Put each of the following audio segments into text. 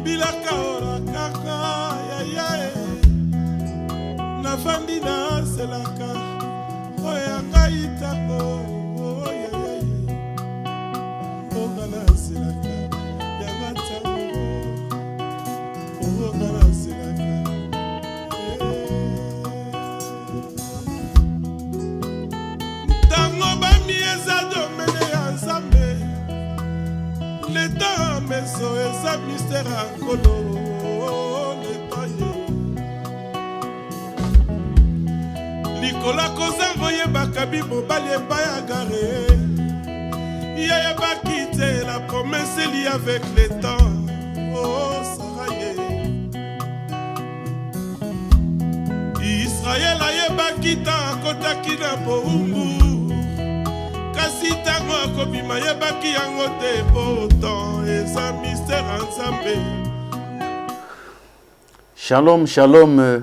bilaka ora kaka ya na fandi na selaka oya ngaitako ya ogala selaka ya ngata ogala selaka tango bamieza domene ya nzambe l'état meso eza mystère akolo l'état ye likola kozango yebaka bimobali epai ya gare yayebaki te la promesse elie avec le temps oh sara ye Israel ayebaki ta akotaki na boumbu kasi tango akobima yebaki yango te pourtant eza mystère ya nzambe. Shalom, shalom,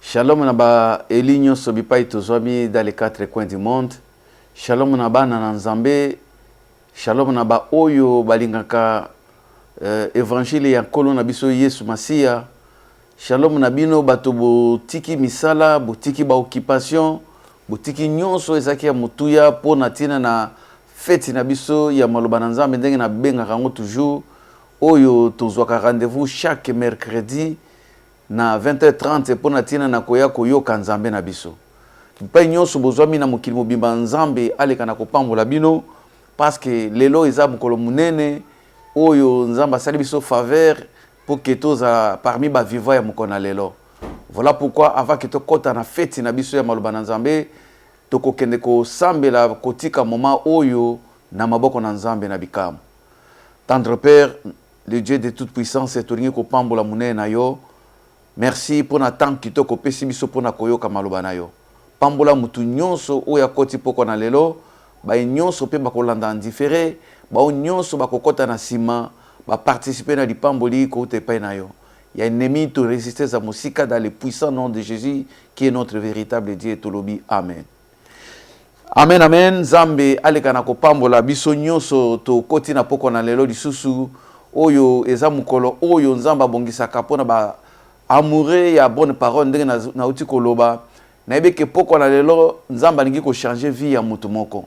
shalom na ba eli nyonso bipai tozwami dans les quatre coins du monde. Shalom na bana na nzambe, shalom na ba oyo balingaka évangile ya nkolo na biso Yesu Masiya. Shalom na bino bato botiki misala, botiki ba occupation, botiki nyonso ezaki ya mutuya po na tina na feti na biso ya maloba na nzambe ndenge na bengaka yango toujours oyo tozwaka rendez-vous chaque mercredi na 20h30 po na tina na koya koyoka nzambe na biso. Bipai nyonso bozwami na mokili mobimba nzambe aleka na kopambola bino parce que lelo eza mokolo munene oyo nzambe asali biso faveur pour que toza parmi ba vivants ya mokona lelo. Voilà pourquoi avant que tokota na feti na biso ya maloba na nzambe tokokende ko sambela kotika moment oyo na maboko na nzambe na bikamu. Tendre Père, le Dieu de toute puissance, tolingi ko pambola munene na yo. Merci pour na temps kitoko pesi biso pour na koyoka maloba na yo. Pambola mutu nyonso oya koti poko na lelo, ba nyonso pe bakolanda en différé, ba nyonso bakokota na sima, ba participer na dipamboli ko te pa na yo. Il y a un ennemi to résister à musika dans le puissant nom de Jésus qui est notre véritable Dieu tolobi. Amen. Amen, amen. Zambe aleka na kopambola biso nyonso to koti na poko na lelo lisusu oyo eza mukolo oyo nzamba bongisaka pona ba amoureux ya bonne parole ndenge na uti koloba na ebeke poko na lelo nzamba ningi ko changer vie ya mutu moko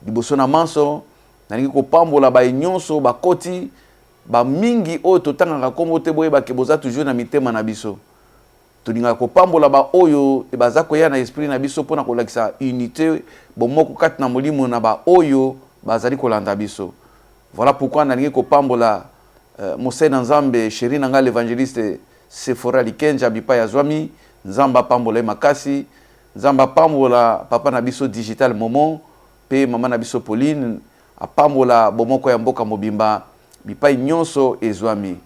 liboso na manso na ningi kopambola ba nyonso ba koti ba mingi oyo totangaka kombo te boye bakeboza toujours na mitema na biso tolinga kopambola ba oyo ebaza koya na esprit na biso pona kolakisa unité bomoko kati na molimo na ba oyo bazali kolanda biso. Voilà pourquoi nalingi kopambola Mose na nzambe chéri na nga l'évangéliste Sephora Likenja bipa ya zwami nzamba pambola makasi nzamba pambola papa na biso digital momo pe mama na biso Pauline apambola bomoko ya mboka mobimba bipa nyonso ezwami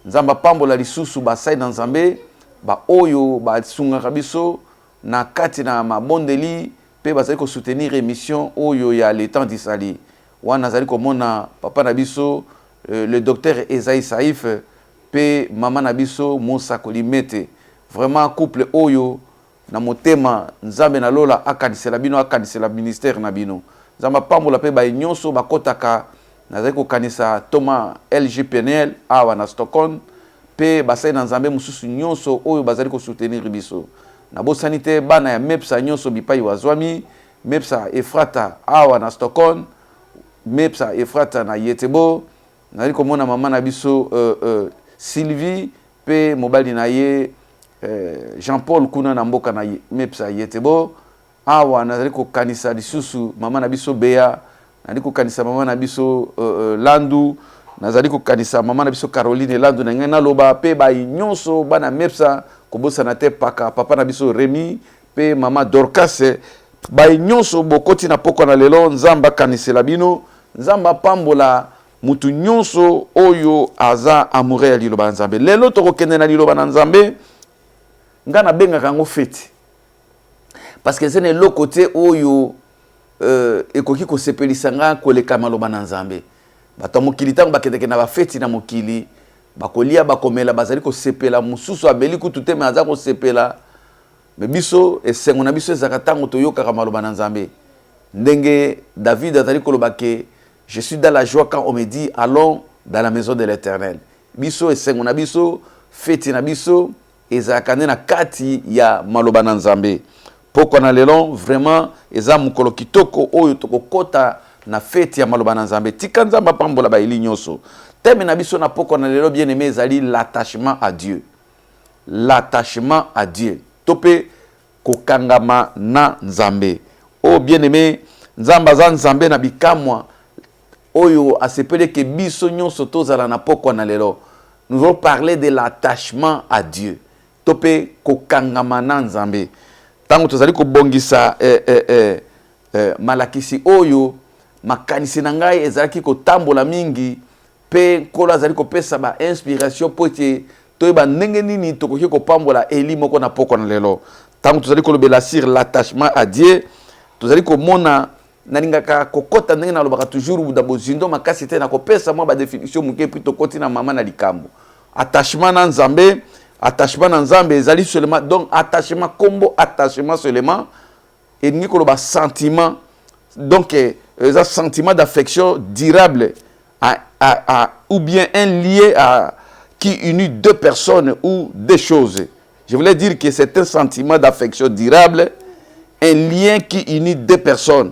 nzamba pambola lisusu basai na nzambe ba oyo ba sungaka biso na kati na mabondeli pe bazali ko soutenir émission oyo ya le temps d'Isali wana zali komona papa na biso le docteur Esaïe Saïf pe mama na biso Moussa Kolimete vraiment couple oyo na motema nzambe na lola akanisela bino akanisela ministère na bino nzamba pambola pe ba nyonso bakotaka nazali ko kanisa Thomas LGPNL awa na Stockholm pe basai na nzambe mususu nyonso oyo bazali ko soutenir biso na bosanité bana ya MEPSA nyonso bipai wazwami MEPSA Efrata awa na Stockholm MEPSA Efrata na Yetebo nazali komona mama na biso Sylvie pe mobali na ye Jean-Paul kuna na mboka na MEPSA Yetebo awa nazali ko kanisa lisusu mama na biso Bea nazali ko kanisa mama na biso Landu nazali ko kanisa mama na biso Caroline Landu na ngena loba pe ba nyonso bana MEPSA kobosa na te paka papa na biso Remy pe mama Dorcas ba nyonso bokoti na poko na lelo nzamba kanisela bino nzamba pambola mutu nyonso oyo aza amoureux ya liloba nzambe lelo tokokende na liloba na nzambe ngana bengaka ngo feti parce que c'est le côté oyo ekoki ko sepelisa nga koleka maloba na nzambe bato mokili tango bakendeke na ba feti na mokili bakolia bakomela bazali ko sepela mususu abeli kutu te me aza ko sepela me biso esengo na biso ezaka tango toyoka maloba na nzambe ndenge David azali koloba ke je suis dans la joie quand on me dit allons dans la maison de l'Éternel. biso esengo na biso feti na biso ezalaka nde na kati ya maloba na Nzambe. Poko na lelo vraiment eza mukolo kitoko oyo tokokota na feti ya maloba na Nzambe. Tika Nzambe apambola ba eli nyonso. Teme na biso na poko na lelo bien aimé ezali l'attachement à Dieu. L'attachement à Dieu. Tope kokangama na Nzambe. Oh bien aimé, Nzamba za Nzambe na bikamwa oyo asepele ke biso nyonso tozala na poko na lelo. Nous allons parler de l'attachement à Dieu. Tope kokangama na Nzambe. Tango tozali ko bongisa malakisi oyo makanisi na ngai ezalaki ko tambola mingi pe kola azali ko pesa ba inspiration pote toyeba ndenge nini tokoki ko pambola eli moko na poko na lelo. Tango tozali ko lobela sur l'attachement à Dieu, tozali ko mona nalingaka kokota ndenge na lobaka toujours buda bozindo makasi te na ko pesa mo ba définition muke puis tokoti na mama na likambo. Attachement na Nzambe, attachement na Nzambe ezali seulement donc attachement combo attachement seulement et ni ko loba sentiment donc un sentiment d'affection durable ou bien un lien qui unit deux personnes ou des choses. Je voulais dire que c'est un sentiment d'affection durable, un lien qui unit deux personnes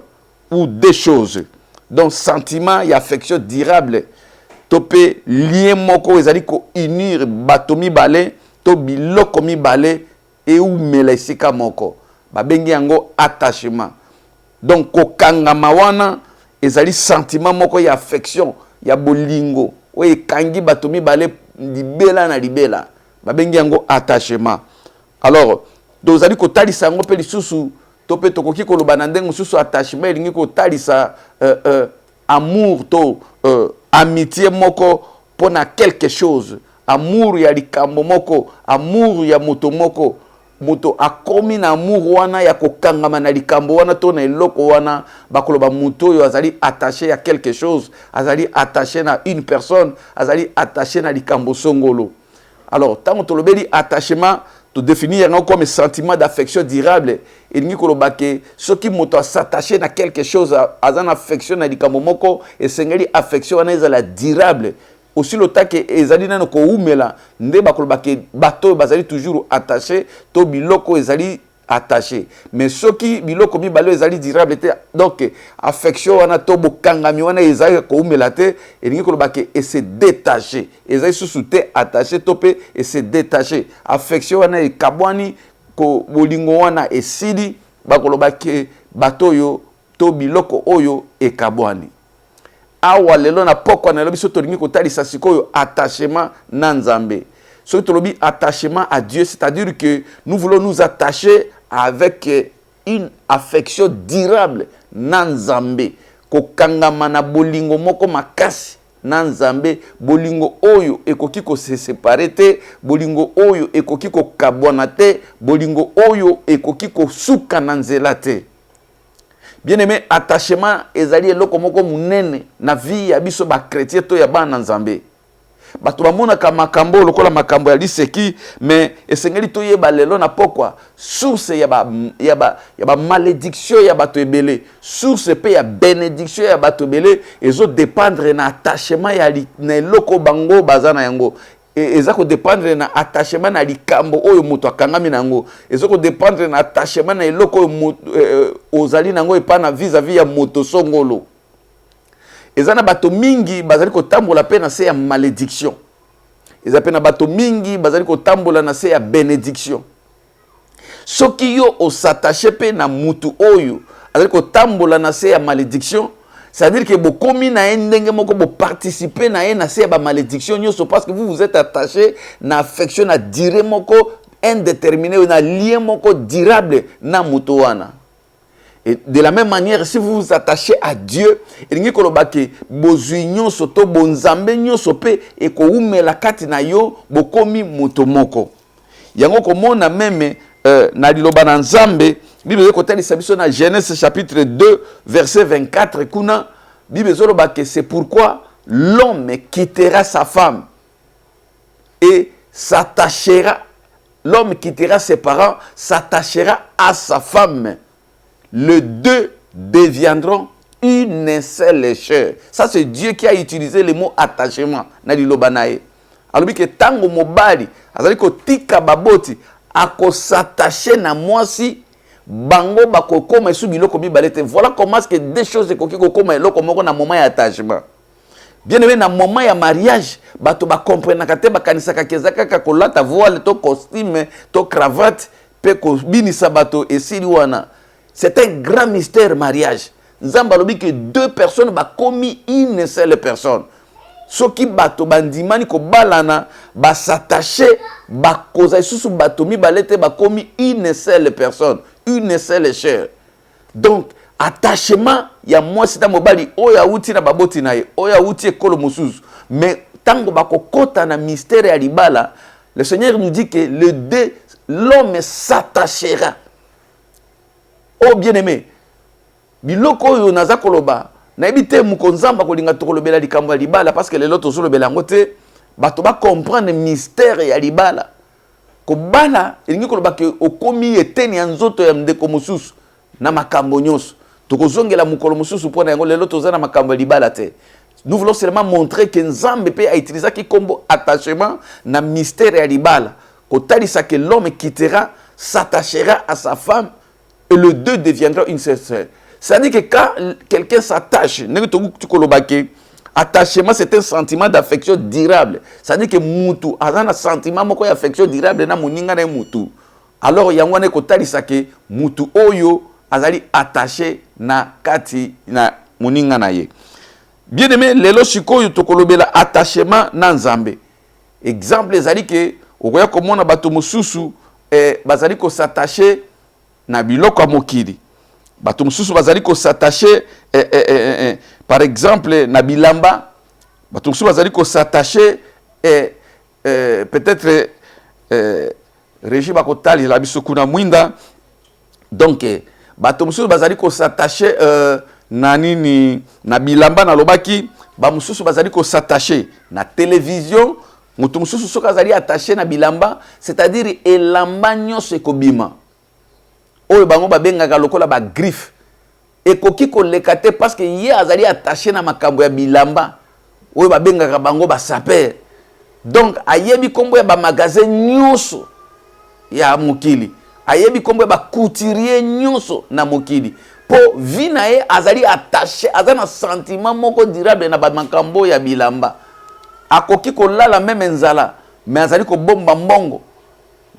ou des choses. Donc sentiment et affection durable. Topé lien moko ezali ko unir batomi balé to biloko mi balé et ou melesika moko. Ba bengi yango attachement. Donc kokangama wana ezali sentiment moko ya affection ya bolingo oye kangi batomi balé libela na libela. Ba bengi yango attachement. Alors dozali ko talisa yango pe lisusu topé tokoki ko loba na ndengo susu attachement elingi ko talisa amour to amitié moko pona quelque chose, amour ya likambo moko, amour ya moto moko, moto akomi na amour wana ya kokangama na likambo wana to na eloko wana bakoloba moto yo azali attaché à quelque chose, azali attaché na une personne, azali attaché na likambo songolo. Alors tant to lobeli attachement to définir comme un sentiment d'affection durable et ni koloba ke soki moto s'attacher na quelque chose azan affection na likambo moko et sengeli affection wana ezala durable aussi le temps que ezali nano ko umela nde bakoloba ke bato bazali toujours attaché to biloko ezali attaché mais soki biloko mibalo ezali durable te donc affection wana to bokangami wana ezali ko umela te et ni koloba ke et se détacher ezali sous te attaché topé et se détacher affection wana e kabwani ko bolingo wana esidi bakoloba ke bato yo to biloko oyo e kabwani awa lelo na poko na lobi so tolingi ko talisa sikoyo attachement na Nzambe so to lobi attachement à Dieu, c'est-à-dire que nous voulons nous attacher avec une affection durable na Nzambe kokangama na bolingo moko makasi na Nzambe bolingo oyo ekoki ko se séparer te bolingo oyo ekoki ko kabwana te bolingo oyo ekoki ko suka na nzela te. Bien aimé, attachement ezali eloko moko munene na vie ya biso ba chrétien to ya bana Nzambe. Bato bamona ka makambo lokola makambo ya liseki mais esengeli to yeba lelo na pokwa source ya ba malédiction ya bato ebele source pe ya bénédiction ya bato ebele ezo dépendre na attachement ya na eloko bango bazana yango eza ko dépendre na attachement na likambo oyo moto akangami nango ezo ko dépendre na attachement na eloko ozali nango epana vis-à-vis ya moto songolo. Ezana bato mingi bazali ko tambola pe na se ya malédiction. Eza pe na bato mingi bazali ko tambola na se ya bénédiction. Soki yo osatache pe na mutu oyo azali ko tambola na se ya malédiction, c'est-à-dire que bokomi na ndenge moko bo participer na na se ya ba malédiction nyoso parce que vous êtes attaché na affection na dire moko indéterminé na lien moko durable na mutu wana. Et de la même manière, si vous vous attachez à Dieu, il n'y a pas de besoin soto bonzambe nyoso pe et ko umela kati na yo bokomi motomoko. Yango komona meme na liloba na Nzambe, Bible ko tali sabiso na Genèse chapitre 2 verset 24 kuna Bible zoloba que c'est pourquoi l'homme quittera sa femme et s'attachera, l'homme quittera ses parents, s'attachera à sa femme. Les deux deviendront une seule chair. Ça, c'est Dieu qui a utilisé le mot attachement. alobi ke tango mobali azali kotika baboti akosatache na mwasi bango bakokoma esu biloko mibale te. Voilà comment est-ce que des choses ekoki kokoma eloko moko na moment ya attachement. Bien aimé, na moment ya mariage bato ba comprendre kate bakanisaka kezaka kaka kolata voile to costume to cravate pe ko binisa bato esili wana. C'est un grand mystère mariage. Nzamba lobi que deux personnes ba komi une seule personne. Soki bato bandimani ko balana ba s'attacher ba koza susu bato mibale te ba komi une seule personne, une seule chair. Donc attachement ya mwasi ta mobali oya uti na baboti na ye oya uti ekolo mususu mais tango bakokota na mystère ya libala le Seigneur nous dit que l'homme s'attachera. Oh bien-aimé, biloko oyo naza koloba na ebite mukonzamba kolinga tokolobela likambo ya libala parce que lelo tozolobela ngo te bato ba comprendre mystère ya libala ko bala elingi koloba ke okomi eteni ya nzoto ya ndeko mususu na makambo nyonso tokozongela mukolo mususu pona yango lelo tozana makambo libala te. Nous voulons seulement montrer que Nzambe peut utiliser qui comme attachement na mystère ya libala ko talisa que l'homme quittera, s'attachera à sa femme et le deux deviendra une seule. C'est-à-dire que quand quelqu'un s'attache, attachement c'est un sentiment d'affection durable. C'est-à-dire que mutu azana sentiment moko ya affection durable na muninga na mutu. Alors yango ne ko talisa que mutu oyo azali attaché na kati na muninga na ye. Bien aimé, lelo sikoyo tokolobela attachement na Nzambe. Exemple ezali ke okoya komona bato mususu bazali ko s'attacher na biloko mokili. Bato mususu bazali ko s'attacher par exemple na bilamba. Bato mususu bazali ko s'attacher peut-être régime akotali la biso kuna mwinda. Donc bato mususu bazali ko s'attacher na nini na bilamba na lobaki ba mususu bazali ko s'attacher na télévision mutu mususu soka azali attaché na bilamba c'est-à-dire elamba nyonso ekobima oyo bango babengaka lokola ba griffe ekoki koleka te parce que ye azali attaché na makambo ya bilamba oyo babengaka bango ba saper. Donc ayebi kombo ya ba magasin nyonso ya mokili ayebi kombo ba couturier nyonso na mokili po vina ye azali attaché azana sentiment moko durable na ba makambo ya bilamba akoki kolala même nzala mais azali ko bomba mbongo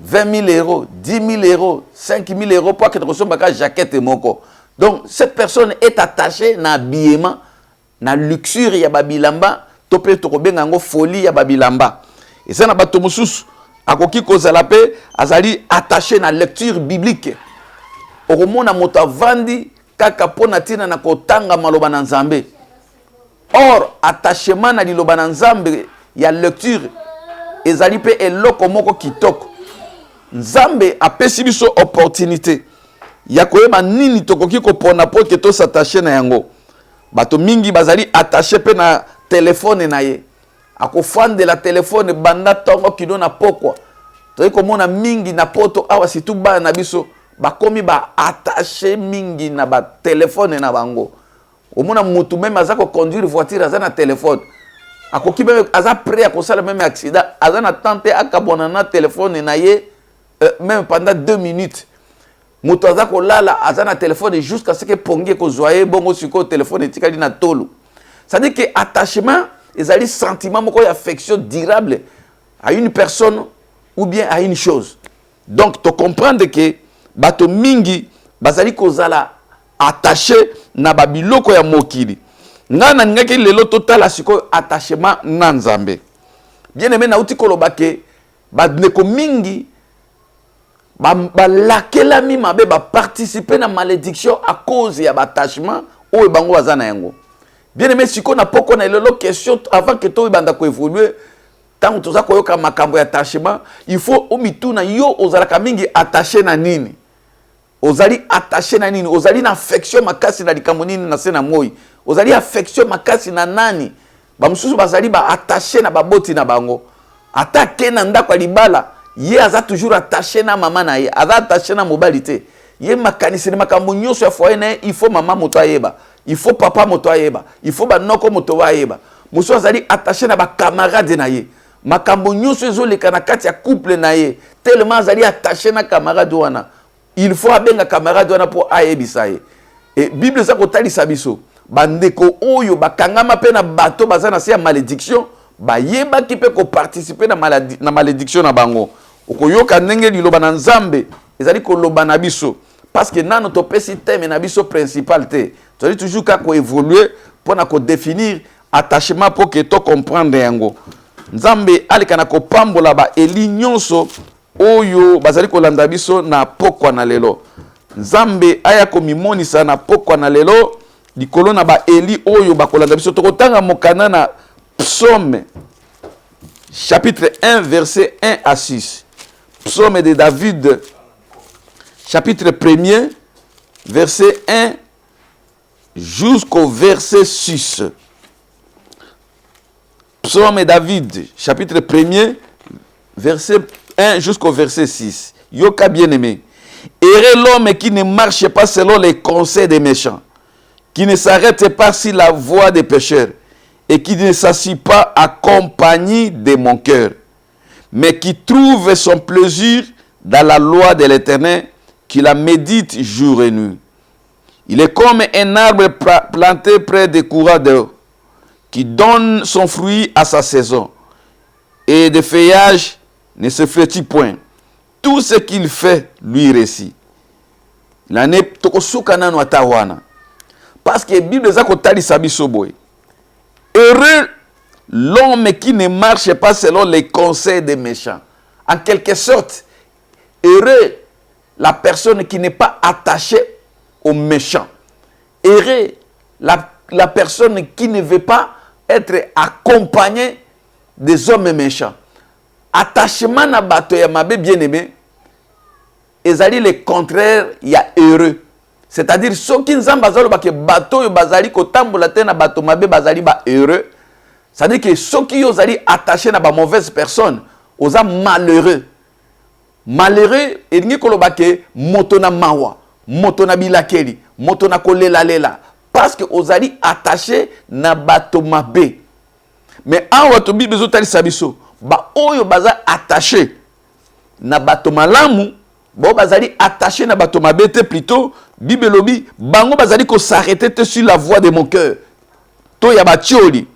20 000 euros 10 000 euros 5 000 euros pour que tu ressembles à jaquette moko. Donc cette personne est attachée na habillement na luxure ya babilamba to pe to kobenga ngo folie ya babilamba et ça na bato mususu akoki kozala pe azali attaché na lecture biblique okomona moto avandi kaka pona tina na kotanga maloba na Nzambe. Or attachement na liloba na Nzambe ya lecture ezali pe eloko moko kitoko. Nzambe apesi biso opportunité ya koyeba nini tokoki kopona po ke to s'attacher na yango. Bato mingi bazali attaché pe na téléphone na ye akofande la téléphone banda tongo kido na pokwa toyi komona mingi na poto awa situ ba na biso bakomi ba attaché mingi na ba téléphone na bango. Omona mutu même azako conduire voiture azana téléphone akoki même aza prêt à kosala même accident azana tenter akabona na téléphone na ye même pendant 2 minutes. Mutu azako lala azana téléphone jusqu'à ce que pongi ko zoyer bongo siko téléphone etikali na tolo. Ça dit que attachement ezali sentiment moko ya affection durable à une personne ou bien à une chose. Donc tu comprends que bato mingi bazali kozala attaché na babiloko ya mokili. Ngana ngaki lelo total asiko attachement na Nzambe. Bien aimé na uti koloba ke ba ndeko mingi ba lakela mi mabe ba participer na malédiction à cause ya attachement o bango bazana yango. Bien aimé siko na poko na lelo question avant que to ibanda ko évoluer tant que toza koyoka makambo ya attachement il faut omituna yo ozalaka mingi attaché na nini. Ozali attaché na nini, ozali na affection makasi na likambo nini na sena moi, ozali affection makasi na nani, ba mususu bazali ba attaché na baboti na bango, atake na ndako libala, ye aza toujours attaché na mama na ye, aza attaché na mobali te, ye makanisi na makambo nyonso ya foyer na il faut mama moto ayeba, il faut papa moto ayeba, il faut ba noko moto ayeba, mususu azali attaché na ba camarade na ye, makambo nyonso ezoleka na kati ya couple na ye tellement azali attaché na camarade wana il faut abenga camarade wana pour ayebisa ye. Et Bible ça kotalisa biso bandeko oyo bakangama pe na bato baza na se ya malédiction bayeba ki pe ko participer na malédiction na bango. Okoyoka ndenge liloba na Nzambe ezali koloba na biso parce que nano topesi thème na biso principal te. Tu as toujours qu'à évoluer pour na ko définir attachement pour que to comprendre yango. Nzambe alikana ko pambola ba eli nyonso oyo bazali ko landa biso na pokwa na lelo. Nzambe aya ko mimonisa na pokwa na lelo likolo na ba eli oyo bakolanda biso tokotanga mokana na Psaume chapitre 1 verset 1 à 6. Psaume de David chapitre 1er verset 1 jusqu'au verset 6. Psaume David, chapitre 1er, verset 1 jusqu'au verset 6. Yoka bien-aimé. Heureux l'homme qui ne marche pas selon les conseils des méchants, qui ne s'arrête pas sur la voie des pécheurs, et qui ne s'assied pas à compagnie de mon cœur, mais qui trouve son plaisir dans la loi de l'Éternel, qui la médite jour et nuit. Il est comme un arbre planté près des courants d'eau, qui donne son fruit à sa saison, et de feuillage ne se flétrit point. Tout ce qu'il fait lui réussit. L'année tokosuka nano atawana. Parce que la Bible a kotali sabiso boy. Heureux l'homme qui ne marche pas selon les conseils des méchants. En quelque sorte, heureux la personne qui n'est pas attachée aux méchants. Heureux la personne qui ne veut pas être accompagné des hommes méchants. Attachement na bato ya mabe bien-aimé, ezali le contraire ya heureux. C'est-à-dire ceux qui nzamba bazalo ba ke bato yo bazali kotambola te na bato mabe bazali ba heureux. C'est-à-dire que ceux qui ozali attachés na ba mauvaise personne, oza malheureux. Malheureux elingi koloba ke moto na mawa, moto na bilakeli, moto na kolela lela. Parce que ozali attaché na bato mabe. Mais en wato Bible zotali sabiso, ba oyo baza attaché na bato malamu, ba bazali attaché na bato mabe te plutôt Bible lobi bango bazali ko s'arrêter te sur la voie de mon cœur. To ya batioli.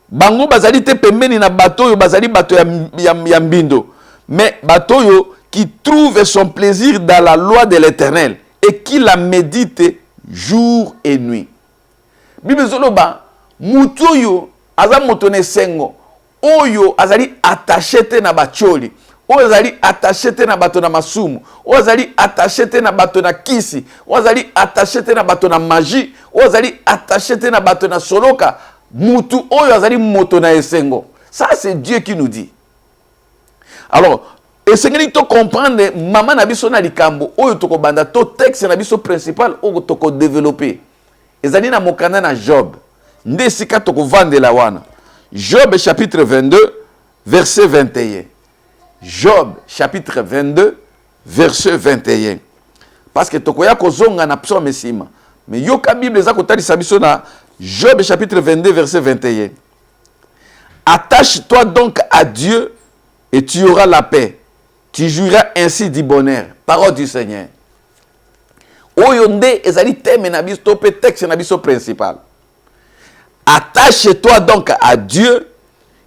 Bango bazali te pembeni na bato yo bazali bato ya mbindo. Mais bato yo qui trouve son plaisir dans la loi de l'Éternel et qui la médite jour et nuit. Bible zoloba mutu yo aza motone sengo oyo azali attaché te na bacholi, oyo azali attaché te na bato na masumu, oyo azali attaché te na bato na kisi, oyo azali attaché te na bato na magie, oyo azali attaché te na bato na soloka, mutu oyo azali moto na esengo. Ça c'est Dieu qui nous dit. Alors, esengeli to comprendre mama na biso na likambo oyo toko banda to texte na biso principal oyo toko développer. Ezali na mokanda na Job. Nde sika toko vandela wana. Job chapitre 22 verset 21. Job chapitre 22 verset 21. Parce que tokoya kozonga na psaume sima. Mais yoka Bible za kotalisa biso na Job chapitre 22 verset 21. Attache-toi donc à Dieu et tu auras la paix. Tu jouiras ainsi du bonheur. Parole du Seigneur. Oyonde ezali thème na biso pe texte na biso principal. Attache-toi donc à Dieu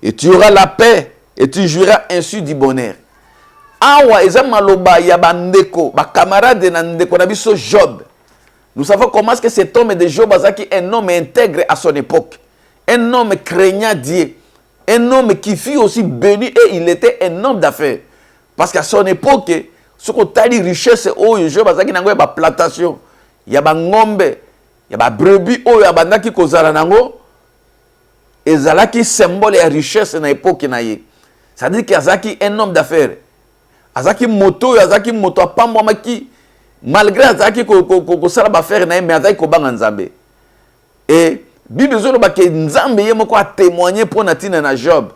et tu auras la paix et tu jouiras ainsi du bonheur. Awa eza maloba ya bandeko, ba camarade na ndeko na biso Job. Nous savons comment est-ce que cet homme de Job azaki un homme intègre à son époque. Un homme craignant Dieu. Un homme qui fut aussi béni et il était un homme d'affaires. Parce qu'à son époque, ce qu'on t'a dit richesse, oyo Job azaki nango ya ba plantation, ya ba ngombe, ya ba brebis oyo abandaki kozala nango. Ezalaki symbole ya richesse na époque na ye. C'est-à-dire qu'il azaki un homme d'affaires. Azaki moto, azaki moto apambwamaki malgré azaki ko sala ba faire na ye mais azaki ko banga Nzambe. Et Bible zoloba ke Nzambe ye moko a témoigné pour natina na Job.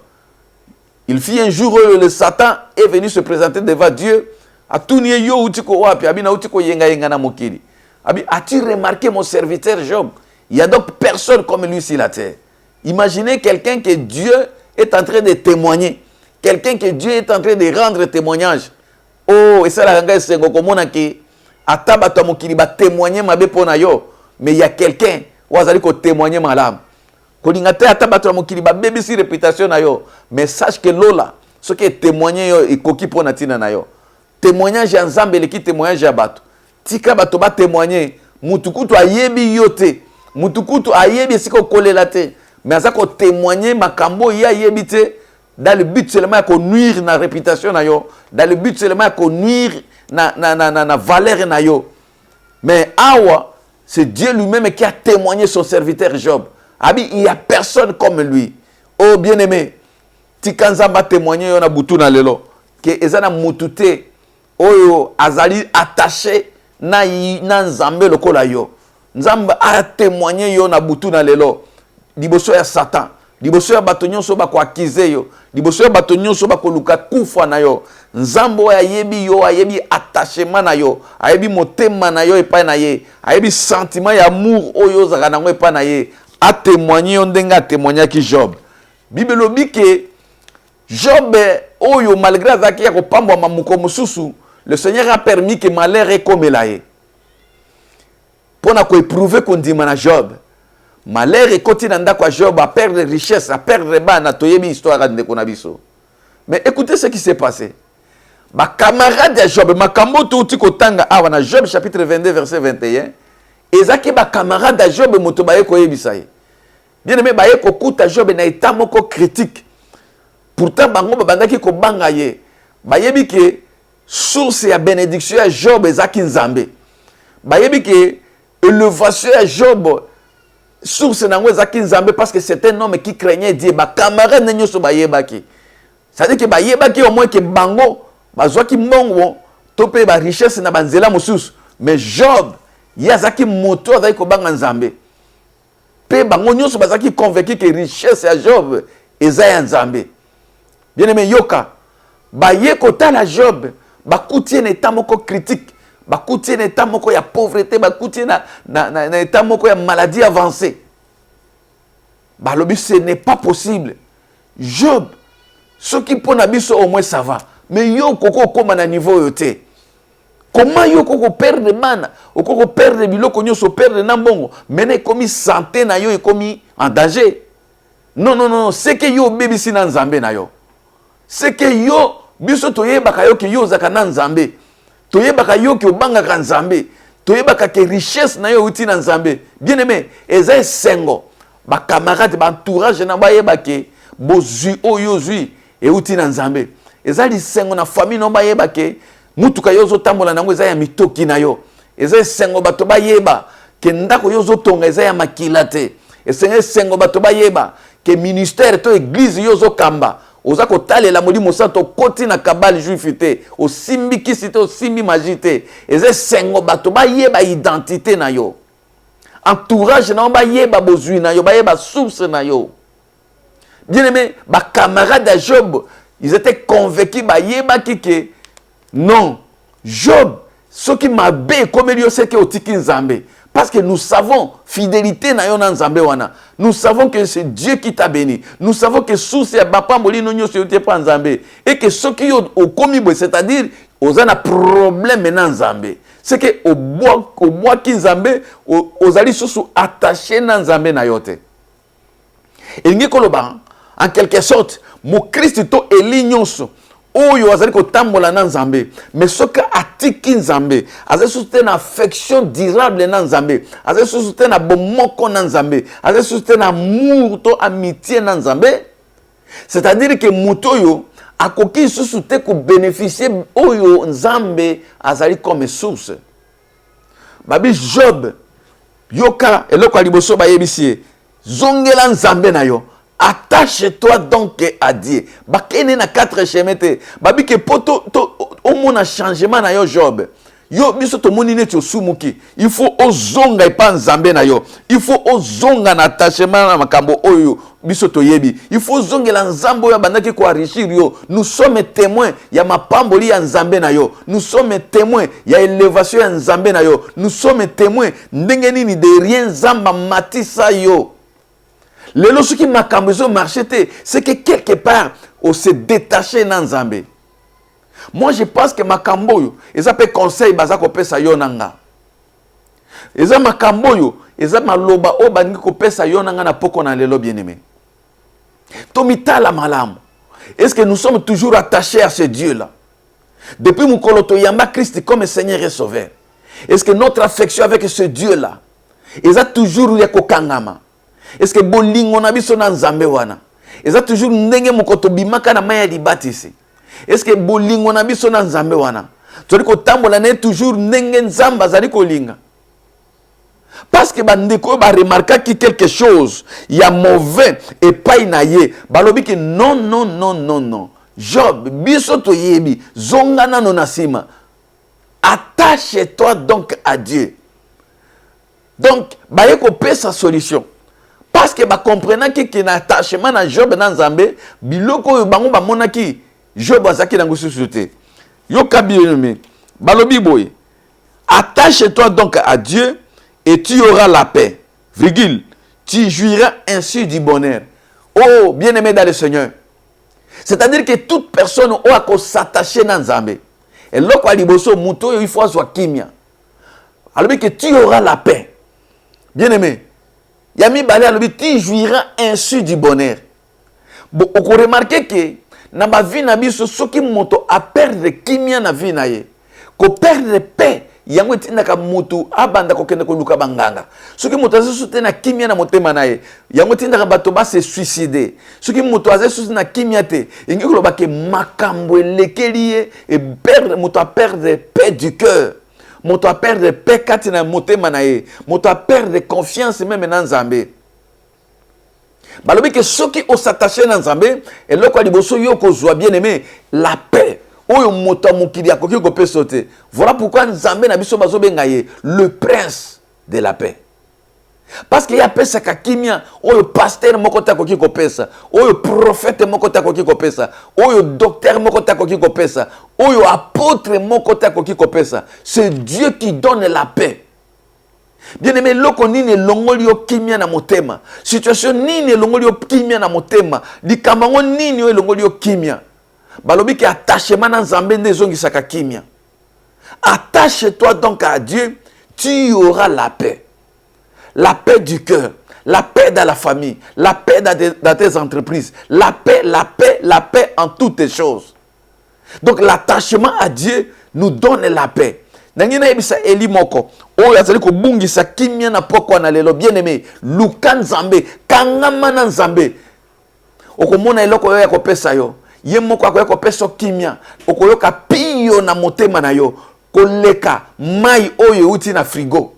Il fit un jour où le Satan est venu se présenter devant Dieu. A tourné yo utiko wapi abi na utiko yenga yenga na mokili. Abi, as-tu remarqué mon serviteur Job? Il y a donc personne comme lui sur la terre. Imaginez quelqu'un que Dieu est en train de témoigner. quelqu'un que Dieu est en train de rendre témoignage. Oh, et ça la ranga sengo komona ki ataba to mokili ba témoigner mabe pona yo, mais il y a quelqu'un ou azali ko témoigner malamu. Ko lingata ataba to mokili ba bebisi réputation na yo, mais sache que lola ce qui est témoigner yo ikoki pona tina na yo. Témoignage ya Nzambe le ki témoignage ya bato. Tika bato ba témoigner, mutukutu ayebi yote. Mutukutu ayebi siko kolela te, mais azako témoigner makambo ya yebi te. Dans le but seulement de nuire na réputation na yo, dans le but seulement de nuire na valeur na yo. Mais awa, c'est Dieu lui-même qui a témoigné son serviteur Job. Abi, il n'y a personne comme lui. Oh bien-aimé, tikanza ba témoigner yo na butu na lelo que ezana mutute oyo azali attaché na Nzambe lokola yo. Nzambe a témoigné yo na butu na lelo liboso ya Satan. Liboso ya bato nyonso ba ko accuser yo, liboso ya bato nyonso ba ko luka kufa na yo. Nzambo ya yebi yo, ayebi attachement na yo, ayebi motema na yo epa na ye, ayebi sentiment ya amour oyo zaka nango epa na ye. A témoigner yo ndenga témoigner ki Job. Bible lobi ke Job oyo malgré azaki ya ko pambwa mamuko mususu, le Seigneur a permis que malheur ekomela ye. Pona ko éprouver kondima na Job. Malheur et continue à Job à perdre richesse, à perdre bana, toyebi histoire de konabiso. Mais écoutez ce qui s'est passé. Ma camarade de Job, ma kamoto utiko tanga awana Job chapitre 22 verset 21. Ezaki ba camarade de Job motobaye koyebisaye. Bien aimé baye ko kuta Job na état moko critique. Pourtant bango bandaki ko banga ye. Bayebi ke source ya bénédiction à Job ezaki Nzambe. Bayebi ke élévation à Job source nango ezaki Nzambe parce que c'est un homme qui craignait Dieu. Ba camarade nyoso ba yebaki. Ça veut dire que ba yebaki au moins que bango bazwaki mbongo to pe ba richesse na banzela mosusu. Mais Job yazaki moto azaki ko banga Nzambe. Pe bango nyoso bazaki convaincu que richesse ya Job ezaya Nzambe. Bien aimé yoka ba yekota la Job ba kutie na état moko critique. Bakuti na état moko ya pauvreté, bakuti na état moko ya maladie avancée. Balobi ce n'est pas possible. Job, ce qui peut nabiso au moins ça va. Mais yo koko koma na niveau yote. Comment yo koko perdre mana, koko perdre biloko nyoso perdre na mbongo, mene komi santé na yo ekomi en danger. Non non non, c'est que yo bebisi na Nzambe na yo. C'est que yo biso toyebaka yo ke yo zaka na Nzambe. Toyebaka yo ki obangaka Nzambe, toyebaka ke richesse na yo uti na Nzambe. Bien aimé, eza sengo ba camarade ba entourage na ba yebake bozui oyo zui e uti na Nzambe. Eza li sengo na famille no ba yebake mutuka yo zo tambola nango eza ya mitoki na yo. Eza sengo bato ba yeba ke ndako yo zo tonga eza ya makilate. Eza sengo bato ba yeba ke ministère to église yo zo kamba. Oza kotale la molimo santo koti na kabal juifité o simbi kisité o simbi magité eze sengo bato ba yeba identité na yo entourage na ba yeba bozui na yo ba yeba source na yo. Bien aimé ba camarade de Job ils étaient convaincus ba yeba kike non Job ce qui m'a bé comme lui c'est que otiki Nzambe. Parce que nous savons, fidélité na yo na Nzambe wana. Nous savons que c'est Dieu qui t'a béni. Nous savons que source ya bapa molino nyoso yote pa Nzambe. Et que ce qui yo okomi boy, c'est-à-dire, aux a problème na Nzambe. C'est que au bois ki Nzambe, aux ali susu attaché na Nzambe na yote. Et ngi koloba, en quelque sorte, mo Christ to eli nyonso. Oyo azali ko tambola na Nzambe, mais soka atiki Nzambe, azali susute na affection durable na Nzambe, azali susute na bomoko na Nzambe, azali susute na amour to amitié na Nzambe. C'est-à-dire que muto yo akoki susute ko bénéficier oyo Nzambe azali comme source. Babi Job yoka eloko liboso ba yebisie zongela Nzambe na yo. Attache-toi donc à Dieu. Bakene na 4 chemete. Babi ke poto au mona changement na yo Job. Yo biso to moni neti osumuki. Il faut ozonga epa Nzambe na yo. Il faut ozonga na attachement na makambo oyo biso to yebi. Il faut zongela Nzambe ya bandaki ko enrichir yo. Nous sommes témoins ya mapamboli ya Nzambe na yo. Nous sommes témoins ya élévation ya Nzambe na yo. Nous sommes témoins ndenge nini de rien Nzamba matisa yo. Les lois qui m'ont marché, c'est que quelque part, on s'est détaché dans Nzambe. Moi, je pense que Makamboyo, ils appellent conseil, bazako pesa yonanga. Ils appellent Makamboyo, ils appellent Maloba, o bandiko pesa yonanga na poko na lelo bien-aimé. Tomita la malam. Est-ce que nous sommes toujours attachés à ce Dieu-là? Depuis mon koloto yamba Christ comme Seigneur et Sauveur. Est-ce que notre affection avec ce Dieu-là, ils ont toujours eu kokangama? Est-ce que bolingo na biso na Nzambe wana? Ils ont toujours ndenge mokoto bimaka na maya libatisi? Est-ce que bolingo na biso na Nzambe wana? Tu ko tambola ne toujours ndenge Nzamba zali kolinga? Parce que bandeko ba remarquer que quelque chose il y a mauvais et pas inaye balobi que non Job biso to yebi zongana no nasima. Attache-toi donc à Dieu. Donc baye ko pesa solution parce que ba comprenant que un attachement na Job na Nzambe biloko bango ba monaki Job azaki na ngususuté yo kabiyeme balobi boye attache-toi donc à Dieu et tu auras la paix, virgule, tu jouiras ainsi du bonheur. Oh, bien-aimé dans le Seigneur. C'est-à-dire que toute personne doit s'attacher dans Nzambe. Et là, quand il faut soit kimia. Alors que tu auras la paix. Bien-aimé, Yami Balé, tu jouiras ainsi du bonheur. Bon, on peut remarquer que dans ma vie, ce qui moto à perdre kimia na vie na ye, ko perdre paix. Yango tindaka mutu abanda kokende ko luka banganga soki mutu azesu na kimia na motema naye yango tindaka bato ba se suicider soki mutu azesu na kimia te ingi ko lobake makambo lekeliye et perdre mutu a perdre paix du cœur mutu a perdre paix kati na motema naye mutu a perdre confiance même na Nzambe balobi ke soki o s'attacher na Nzambe et loko liboso yo ko zwa bien aimé la paix. Voilà pourquoi Nzambe na biso bazo bengaye le prince de la paix. Parce qu'il y a pesa kakimia, oyo pasteur mokota koki kopesa, oyo prophète mokota koki kopesa, oyo docteur mokota koki kopesa, oyo apôtre mokota koki kopesa. C'est Dieu qui donne la paix. Bien-aimé, loko nini longoli yo kimia na motema. Situation nini longoli yo kimia na motema. Dikamango nini yo longoli yo kimia. Balobi ki attachement na Nzambe ndezongi saka kimia. Attache-toi donc à Dieu, tu auras la paix. La paix du cœur, la paix dans la famille, la paix dans tes entreprises, la paix en toutes les choses. Donc l'attachement à Dieu nous donne la paix. Nangina ebisa eli moko, oyo azali ko bungisa kimia na poko na lelo bien-aimé, luka Nzambe, kangama na Nzambe. Okomona eloko yo ya kopesa yo. Ye moko akoyeko peso kimia okoyoka piyo na motema na yo koleka mai oyo uti na frigo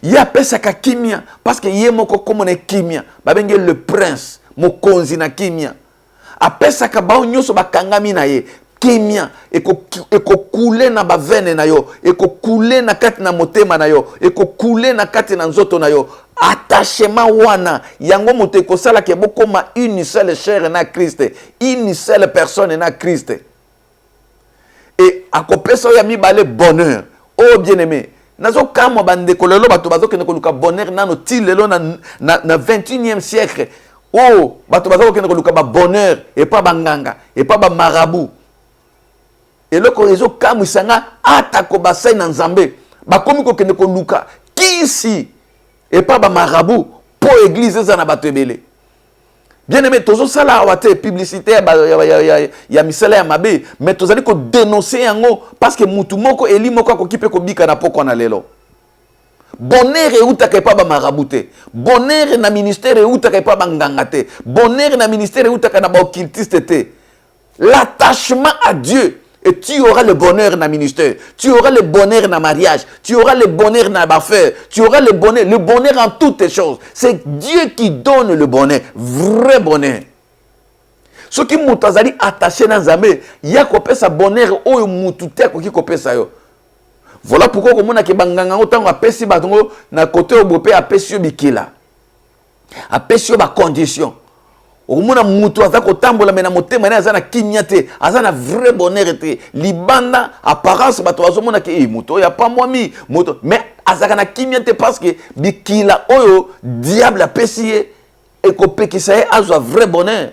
ya pesa ka kimia parce que ye moko komone kimia babenge le prince mokonzi na kimia apesa ka ba nyoso bakangami na ye kimia eko kule na bavene na yo eko kule na kati na motema na yo eko kule na kati na nzoto na yo attachement wana yango moto ekosala ke bokoma une seule chair na Christ, une seule personne na Christ. Et akopesa ya mibale bonheur. Oh bien-aimé, nazo kama bandeko lelo bato bazo kende ko luka bonheur nano ti lelo na 21e siècle. Oh, bato bazo kende ko luka ba bonheur et pas banganga et pas ba marabout. Et le korezo kamu isanga atako basai na Nzambe. Bakomi ko kende ko luka kisi et pas ba marabout pour église za na bato ebele. Bien aimé, tozo sala awate publicité ya misala ya mabe, mais tozali ko dénoncer yango parce que mutu moko eli moko ko kipe ko bika na poko na lelo. Bonheur e utaka pa ba marabouté. Bonheur na ministère e utaka pa ba ngangate. Bonheur na ministère e utaka na ba occultiste te. L'attachement à Dieu. Et tu auras le bonheur dans le ministère. Tu auras le bonheur dans le mariage. Tu auras le bonheur dans l'affaire. Tu auras le bonheur en toutes les choses. C'est Dieu qui donne le bonheur. Vrai bonheur. Ce qui m'a attaché dans Nzambe, il y a un bonheur où il voilà pourquoi comme on a kebanganga autant à pesi batongo na côté au bopé à pesi bikila. À pesi ba condition. Omuna mutu azako tambola mena motema na azana kimyate azana vrai bonheur te libanda apparence bato azomona ke mutu ya pas moi mi mutu mais azaka na kimyate parce que bikila oyo diable a pesié et que ça ait un vrai bonheur.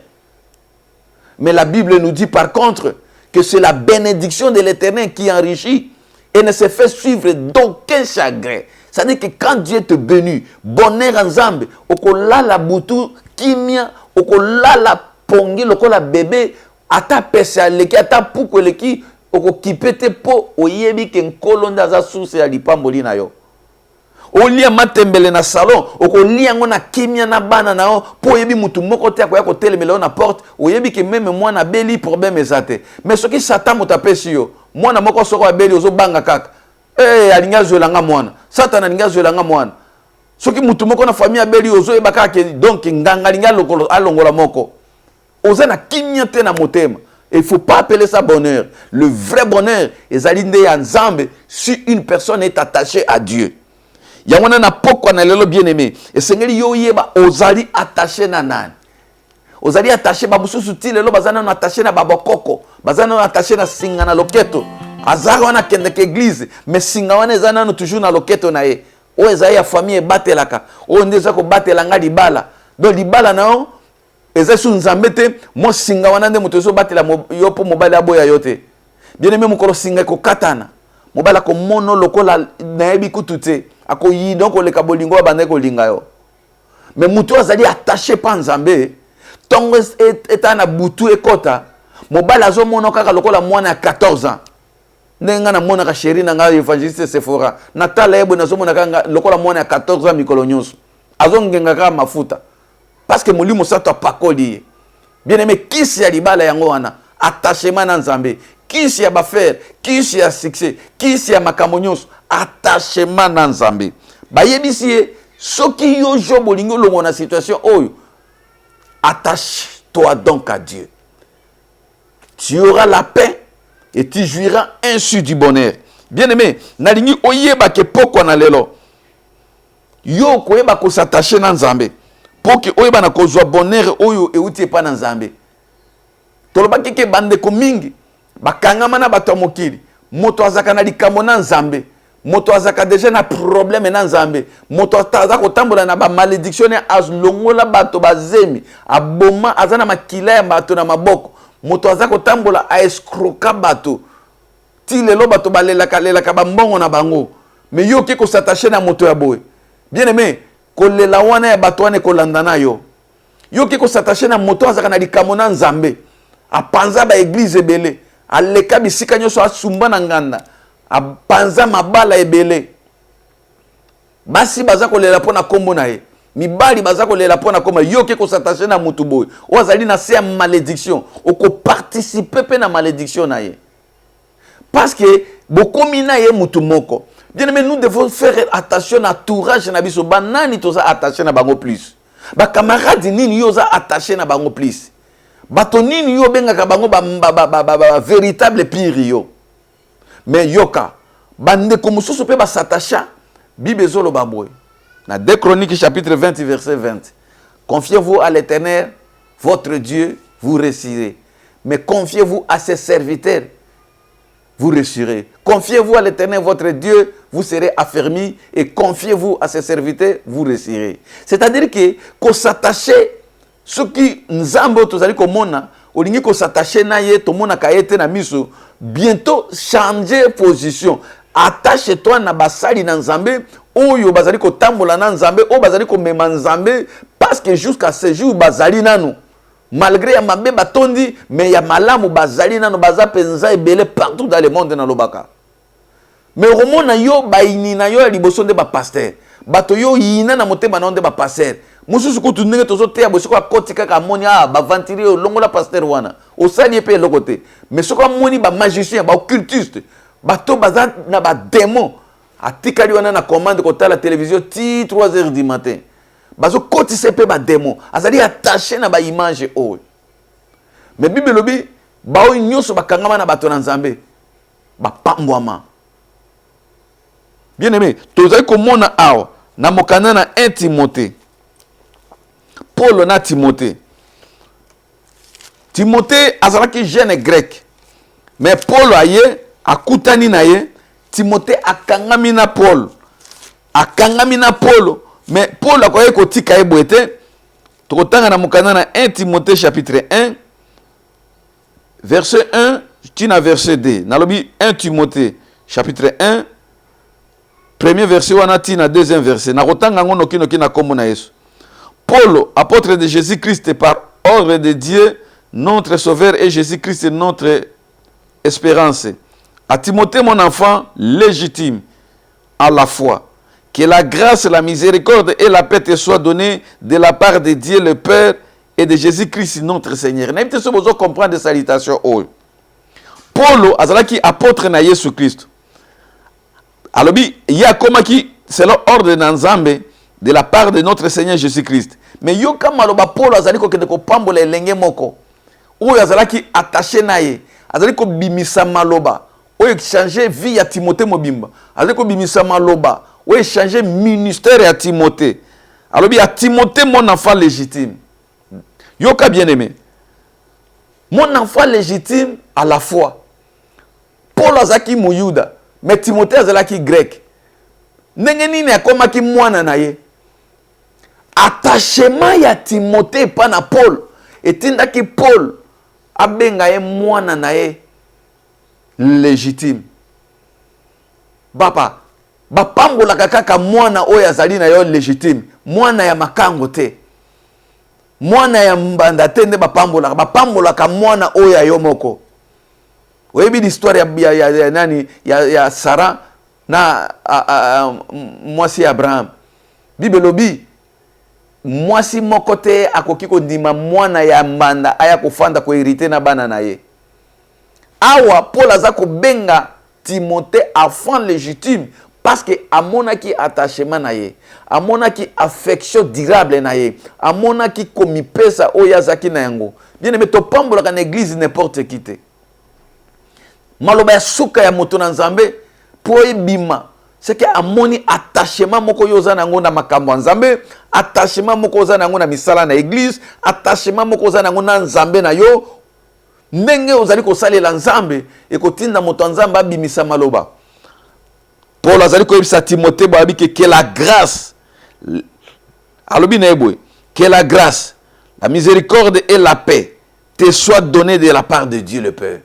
Mais la Bible nous dit par contre que c'est la bénédiction de l'Éternel qui enrichit et ne se fait suivre d'aucun chagrin. C'est-à-dire que quand Dieu te bénit, bonheur en Zambe, okola la boutou, kimia, okola la pongi, okola bébé, ata pesa leki, ata pouko leki, oko kipete po, oyebi ken kolonda za source ya lipamboli na yo. Olia matembele na salon, okolia ngona kimia na bana na yo, po oyebi mutu moko te akoya kotelemela na porte, oyebi ke meme mwana beli problème ezate. Mais soki Satan motapesi yo, mwana moko soko abeli ozo banga kaka. Alinga zwelanga mwana. Satan alinga zwelanga mwana. Soki mutu moko na famille abeli ozo ebaka ke donc nganga linga lokolo alongola moko. Oza na kimia te na motema. Il ne faut pas appeler ça bonheur. Le vrai bonheur est alindé en Nzambe si une personne est attachée à Dieu. Yangwana na poko na lelo bien aimé. Et sengeli yo yeba ozali attaché na nani. Ozali attaché babususu ti lelo bazana na attaché na babokoko. Bazana na attaché na singa na loketo. Azara wana kende ke église, mais singa wana ezana no toujours na loketo na ye. O ezali ya famille batelaka. O ndeza ko batelanga libala. Donc libala nao ezali su Nzambe te, mo singa wana nde muto so batela yo po mobali aboya yote. Bien aimé mukolo singa ko katana. Mobala ko mono lokola na yebi kutu te. Ako yi donc le kabolingo bande ko linga yo. Mais muto azali attaché pa Nzambe. Tongo etana butu ekota. Mobala azo mono kaka lokola mwana ya 14 ans. Nenga na mona ka chéri na nga évangéliste Sephora. Natala yebo na zo mona ka lokola mwana ya 14 ans mikolo nyonso. Azo ngenga ka mafuta. Parce que molimo sato apakoli. Bien aimé, kisi ya libala yango wana, attachement na Nzambe, kisi ya bafer, kisi ya succès, kisi ya makambo nyonso, attachement na Nzambe. Bayebisi soki yo jo bolingo longo na situation oyo, attache-toi donc à Dieu. Tu auras la paix et tu jouiras ainsi du bonheur. Bien aimé, nalingi oyeba ke poko na lelo. Yo koyeba ko s'attacher na Nzambe. Pour que oyeba na kozwa bonheur oyo euti pa na Nzambe. Toloba keke bande ko mingi bakangama na bato mokili. Moto azaka na likambo na Nzambe. Moto azaka déjà na problème na Nzambe. Moto azaka kotambola na ba malédiction azlongola bato bazemi. Aboma azana makila ya bato na maboko. Moto azaka kotambola a escroquer bato. Ti lelo bato balelaka bambongo na bango. Mais yo ke ko s'attacher na moto ya boy. Bien aimé, kolela wana ya bato wane kolanda na yo. Yo ke ko s'attacher na moto azaka na likambo na Nzambe. Apanza ba église ebele. Aleka bisika nyoso asumba na nganda. Apanza mabala ebele. Basi baza kolela pona kombo na ye. Mibali baza kolela pona kombo. Yo ke ko s'attacher na mutu boy. Ozali na se malédiction. Oko participer pe na malédiction na ye. Parce que bokomi na ye mutu moko. Bien aimé, nous devons faire attention à l'entourage na biso. Banani toza attaché na bango plus. Ba camarade nini yo za attaché na bango plus. Bato nini yo bengaka bango véritable pire yo. Mais yoka bande komususu pe ba s'attacha Bible zolo baboy. Na 2 Chroniques chapitre 20 verset 20. Confiez-vous à l'Éternel, votre Dieu, vous réussirez. Mais confiez-vous à ses serviteurs, vous réussirez. Confiez-vous à l'Éternel, votre Dieu, vous serez affermis. Et confiez-vous à ses serviteurs, vous réussirez. C'est-à-dire que qu'on s'attache, ce qui nous ambo tozali komona, olingi qu'on s'attache na ye, tomona kaete na miso, bientôt changer position. Attache-toi na basali na Nzambe, oyo bazali ko tambola na Nzambe, o bazali ko mema Nzambe, parce que jusqu'à ce jour bazali nanu. Malgré ya mabe batondi, mais ya malamu bazali nanu baza penza ebele partout dans le monde na lobaka. Mais romona yo baini na yo liboso nde ba pasteur. Bato yo yina na motema na nde ba pasteur. Mususu ko tunenge tozo te ya bosiko akoti kaka amoni ba ventilier longola pasteur wana. Osani pe lokote. Mais soko amoni ba magicien, ba occultiste, bato baza na ba démon. Atikali wana na commande ko ta la télévision ti 3h du matin. Bazo koti sepe ba démon. Azali attaché na ba image o. Mais Bible lobi ba o nyoso bakangama na bato na Nzambe. Ba pambwama. Bien aimé, tozali komona awa na mokana na 1 Timothée. Paul na Timothée. Timothée azalaki jeune grec. Mais Paul aye akutani na ye, Timothée akangami na Paul. Akangami na Paul, mais Paul akoye kotika eboete. Tokotanga na mukana na 1 Timothée chapitre 1 verset 1 tina verset 2. Nalobi 1 Timothée chapitre 1 premier verset wana tina deuxième verset. Nakotanga ngono kino na kombo na Yesu. Paul, apôtre de Jésus-Christ par ordre de Dieu, notre sauveur, et Jésus-Christ notre espérance. À Timothée, mon enfant légitime à la foi, que la grâce, la miséricorde et la paix te soient données de la part de Dieu le Père et de Jésus-Christ notre Seigneur. N'avez pas besoin de comprendre des salutations. Paul, azalaki apôtre na Jésus-Christ. Alors, il y a comme qui, c'est l'ordre de Nzambe, de la part de notre Seigneur Jésus-Christ. Mais yo kama loba Paul azali ko kende ko pambola elenge moko. Oyo azalaki attaché naye. Azali ko bimisa maloba. Oyo changer vie ya Timothée mobimba. Azali ko bimisa maloba. Oyo changer ministère ya Timothée. Alors bi à Timothée mon enfant légitime. Yo ka bien-aimé. Mon enfant légitime à la fois. Paul azaki muyuda, mais Timothée azalaki grec. Ndenge nini akomaki mwana na ye. Attachement ya Timothée pa na Paul etindaki Paul abenga ye mwana na ye légitime. Bapa bapambolaka kaka mwana oyo azali na yo légitime, mwana ya makango te, mwana ya mbanda te nde bapambolaka mwana oyo ya yo moko. Oyebi l'histoire ya nani ya Sarah na mwasi Abraham. Bible lobi mwasi moko te akoki kondima mwana ya mbanda aya kofanda ko hériter na bana na ye. Awa Paul aza ko benga Timothée enfant légitime parce que amonaki attachement na ye, amonaki affection durable na ye, amonaki komipesa oyazaki na yango. Bien aimé, to pambola ka église n'importe qui te. Maloba ya suka ya moto na Nzambe po ebima. C'est que amoni attachement moko yoza nango na makambo Nzambe, attachement moko yoza nango na misala na église, attachement moko yoza nango na Nzambe na yo. Ndenge ozali ko salela Nzambe ekotinda moto Nzambe abimisa maloba. Paul azali ko yebisa Timothée ba biki que la grâce alobi na eboy, que la grâce, la miséricorde et la paix te soient données de la part de Dieu le Père.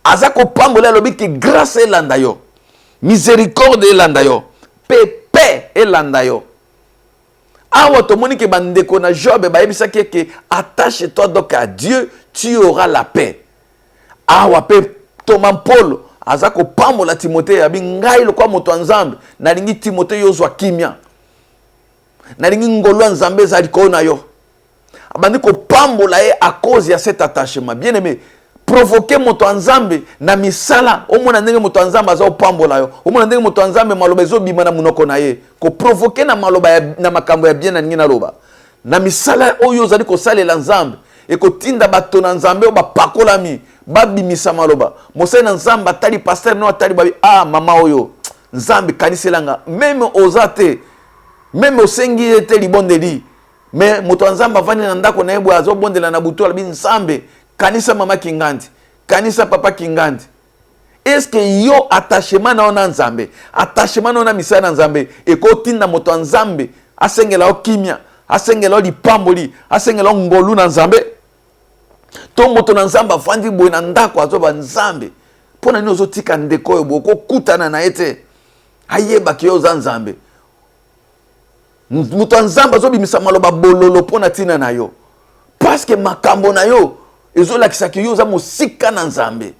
Azako pambola alobi que grâce et landayo, miséricorde et landayo, paix et landayo. Awa tomoni ke bandeko na Job ba yebisa que attache-toi donc à Dieu, tu auras la paix. Awa pe Thomas Paul azako pambola Timothée abi ngai lokwa moto Nzambe na lingi Timothée yozwa kimia. Na lingi ngolo Nzambe za liko na yo. Abandi ko pambola ye à cause ya cet attachement. Bien aimé, provoquer moto Nzambe na misala omona ndenge moto Nzambe azo pambola yo, omona ndenge moto Nzambe maloba ezo bima na munoko na ye, ko provoquer na maloba ya, na makambo ya bien na ngina loba na misala oyo zali ko salela Nzambe e ko tinda bato na Nzambe o ba pakolami ba bimisa maloba mosai na Nzambe atali pasteur no atali babi mama oyo Nzambe kaniselanga même ozate même osengi ete libondeli mais moto Nzambe avani na ndako na yebwa azo bondela na butu alabi Nzambe kanisa mama kingandi, kanisa papa kingandi. Est-ce que yo attachement na ona Nzambe, attachement na ona misala na Nzambe, eko tinda moto Nzambe, asengela o kimia, asengela o lipamboli, asengela o ngolu na Nzambe. To moto na Nzambe afandi boye na ndako azoba Nzambe. Pona nini ozotika ndeko yo boko kutana na ete. Ayeba ki yo za Nzambe. Moto Nzambe azobimisa maloba bololo pona tina na yo. Parce que makambo na yo ezola kisaki yo za musika na Nzambe.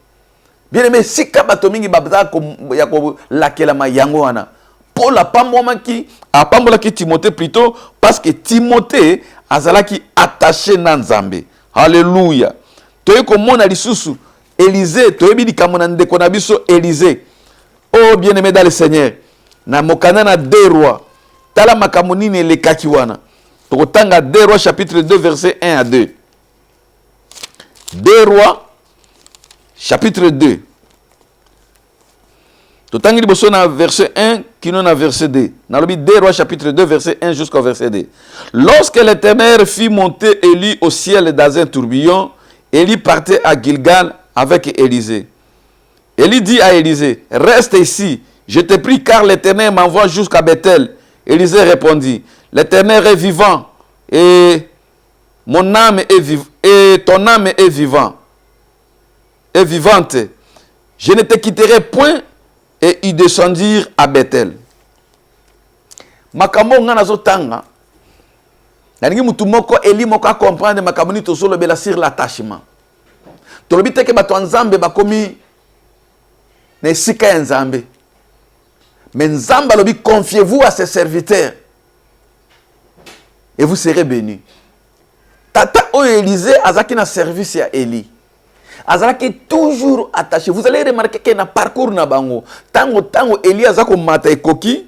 Bien aimé, sika bato mingi babza ya ko lakela mayango wana. Paul apambolaki Timothée plutôt parce que Timothée azalaki attaché na Nzambe. Alléluia. Toye ko mona lisusu Élisée, toye bi likambo na ndeko na biso Élisée. Oh bien aimé dans le Seigneur. Na mokana na 2 Rois. Tala makambo nini lekaki wana. Tokotanga 2 Rois chapitre 2 verset 1 à 2. 2 Rois, chapitre 2. Totangi liboso na verset 1, qui non na verset 2. Nalobi 2 Rois, chapitre 2, verset 1 jusqu'au verset 2. Lorsque l'Éternel fit monter Élie au ciel dans un tourbillon, Élie partait à Gilgal avec Élisée. Élie dit à Élisée, reste ici, je te prie car l'Éternel m'envoie jusqu'à Bethel. Élisée répondit, l'Éternel est vivant et mon âme est et ton âme est vivante. Je ne te quitterai point, et ils descendirent à Bethel. Makambo ngana zotanga. Nalingi mutu moko Eli moko a comprendre makambo ni tozolo bela sur l'attachement. Tolobi teke bato nzambe bakomi na sika ya nzambe. Mais nzambe lobi confiez-vous à ses serviteurs et vous serez bénis. Tata o Élisée azaki na service ya Eli. Azaki toujours attaché. Vous allez remarquer que na parcours na bango tango Eli azako mata ekoki.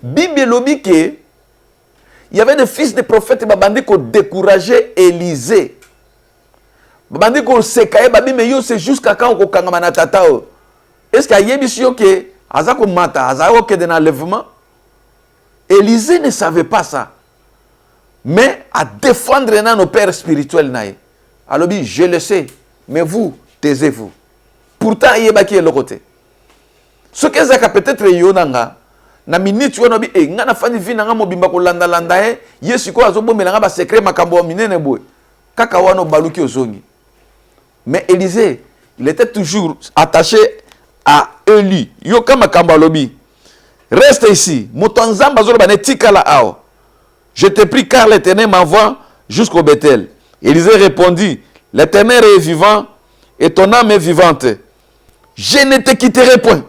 Bible lobi que il y avait des fils de prophètes babandi ko décourager Élisée. Babandi ko sekaye babi mais yo c'est jusqu'à quand ko kangama na tata. Est-ce qu'il y a bisio que azako mata azako que de enlèvement? Élisée ne savait pas ça. Mais à défendre nos pères spirituels naïe. Alors je le sais, mais vous taisez-vous. Pourtant il y a qui est le côté. Ce que ça peut-être yonanga na minute wana bi ngana fani vina nga mobimba ko landa landa yesu ko azobomela nga ba secret makambo minene boy kaka wana baluki ozongi. Mais Élisée, il était toujours attaché à Élie. Yo kama makambo lobi. Reste ici. Motonzamba zolo ba netika la ao. Je te prie car l'Éternel m'envoie jusqu'au Bethel. Élisée répondit, l'Éternel est vivant et ton âme est vivante. Je ne te quitterai point.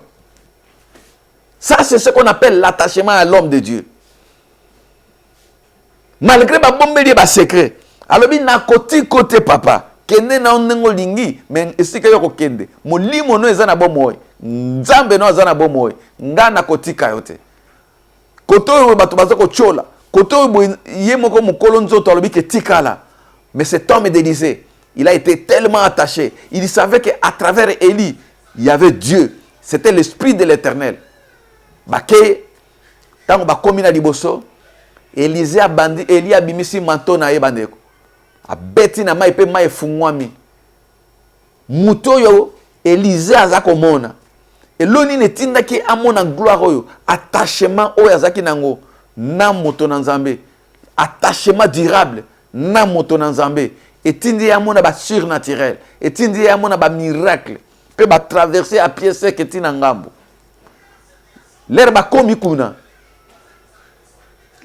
Ça, c'est ce qu'on appelle l'attachement à l'homme de Dieu. Malgré ma bombe de secret. Alors, il n'a côté papa. Kende na onengo lingi. Mais esika yoko kende. Molimo no ezana bomoy. Nzambe no ezana bomoy. Nga na kotika yote. Koto yo bato bazako chola. Koto yo yemoko mukolo nzoto alobi ke tikala. Mais cet homme d'Élisée, il a été tellement attaché. Il savait qu'à travers Élie, il y avait Dieu. C'était l'esprit de l'Éternel. Bake, tango bakomi na liboso, Élisée a bandi, Élie a bimisi manto na ye bandeko. A beti na mai pe mai fungwami. Muto yo, Élisée azako mona. Et l'oni ne tinda ki amona gloire yo, attachement oyo azaki nango, na moto na nzambe. Attachement durable, na moto na nzambe. Et tindi amona ba surnaturel, et tindi amona ba miracle, pe ba traverser à pied sec et tina ngambo. L'herbe a commis kuna.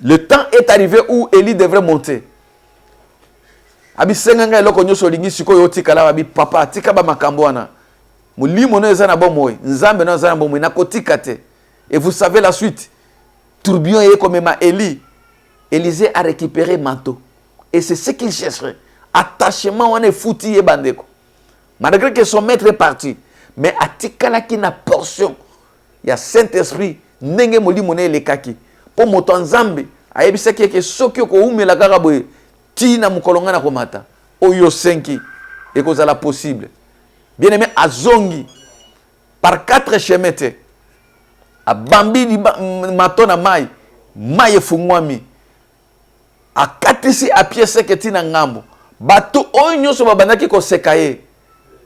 Le temps est arrivé où Élie devrait monter. Abi senganga eloko nyoso lingi siko yoti kala abi papa tika ba makambo wana. Mulimo no ezana bomoy, nzambe no ezana bomoy na kotika te. Et vous savez la suite. Tourbillon est comme ma Élie. Élisée a récupéré manteau. Et c'est ce qu'il chercherait. Attachement on est foutu et bandeko. Malgré que son maître est parti, mais atikala qui na portion. Il y a Saint-Esprit, nenge molimo ne lekaki. Po moto nzambe, ayebisa ke soki ko umela karaboye, tina mukolonga na komata. Oyo senki et que ça la possible. Bien aimé azongi par 4 chemins te. A bambi ni matona mai, mai fungwami. A katisi a pied sec tina ngambo. Bato onyo so babandaki ko sekaye.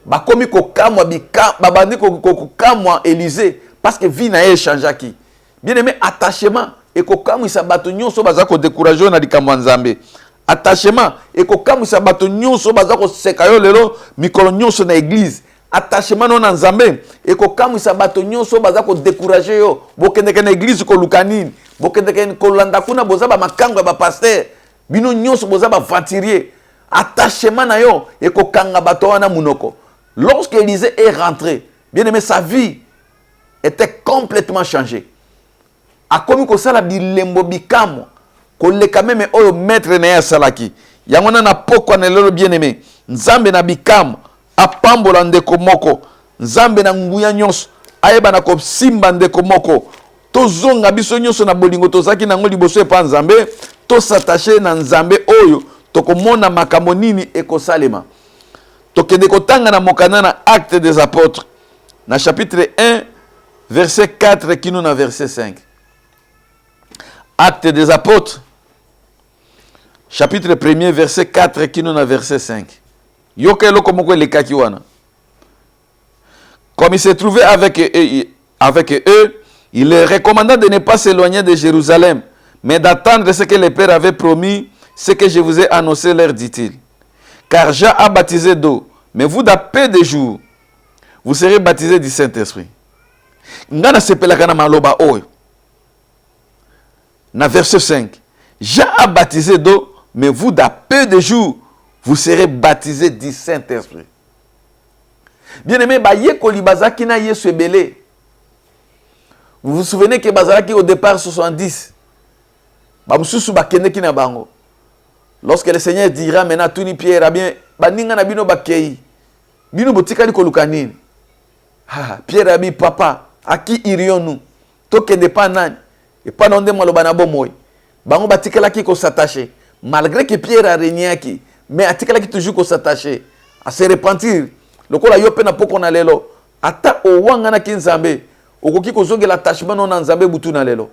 Bakomi ko kamwa bika, babandi ko kamwa Élisée. Parce que vie n'a changé qui. Bien aimé, attachement. Et que comme ça bato nyonso bazako décourager na likambo nzambe. Attachement. Et que comme ça bato nyonso bazako sekayo lelo mikolo nyonso na église. Attachement non nzambe. Et que comme ça bato nyonso bazako décourager yo. Bokende na église ko lukanine. Bokende ko landa kuna bozaba makango ba pasteur. Bino nyonso bozaba venturier. Attachement na yo et que kanga bato wana munoko. Lorsque Élisée est rentré, bien aimé, sa vie était complètement changé. A comme ko sala bilembo bikamo ko le quand même oyo maître na salaki yangona na poko na lelo bien aimé nzambe na bikamo apambola ndeko moko nzambe na nguya nyonso ayeba na ko simba ndeko moko to zonga biso nyonso na bolingo tozaki na ngoli boso epa nzambe to s'attacher na nzambe oyo to komona makambo nini ekosalema to kende kotanga na mokana na Actes des Apôtres na chapitre 1 verset 4 qui nous na verset 5. Actes des Apôtres, chapitre 1er, verset 4 qui nous na verset 5. Yokelo komoko le kakiwana. Comme il s'est trouvé avec eux, il leur recommanda de ne pas s'éloigner de Jérusalem, mais d'attendre ce que le Père avait promis ce que je vous ai annoncé, leur dit-il. Car Jean a baptisé d'eau, mais vous, d'après des jours, vous serez baptisés du Saint-Esprit. Ngana sepelaka na maloba oyo. Na verset 5. Jean a baptisé d'eau, mais vous, d'après des jours, vous serez baptisés du Saint-Esprit. Bien-aimé, Yekoli Bazaki na Yesu ebele. Vous vous souvenez que Bazalaki au départ 70. Bamususu bakendeki na bango. Lorsque le Seigneur dira maintenant tout ni Pierre, bien, baninga na bino bakei. Bino botika ni kolukanini. Ah, Pierre abi papa, à qui irions-nous? Toke de pas nani. Et pas non de maloba na bomoy. Bango batikala ki ko s'attacher. Malgré que Pierre a régné qui, mais atikala ki toujours ko s'attacher, à se repentir. Lokola yo pe na poko na lelo. Ata o wanga na kinzambe. Okoki ko zonge l'attachement non nzambe butu na lelo.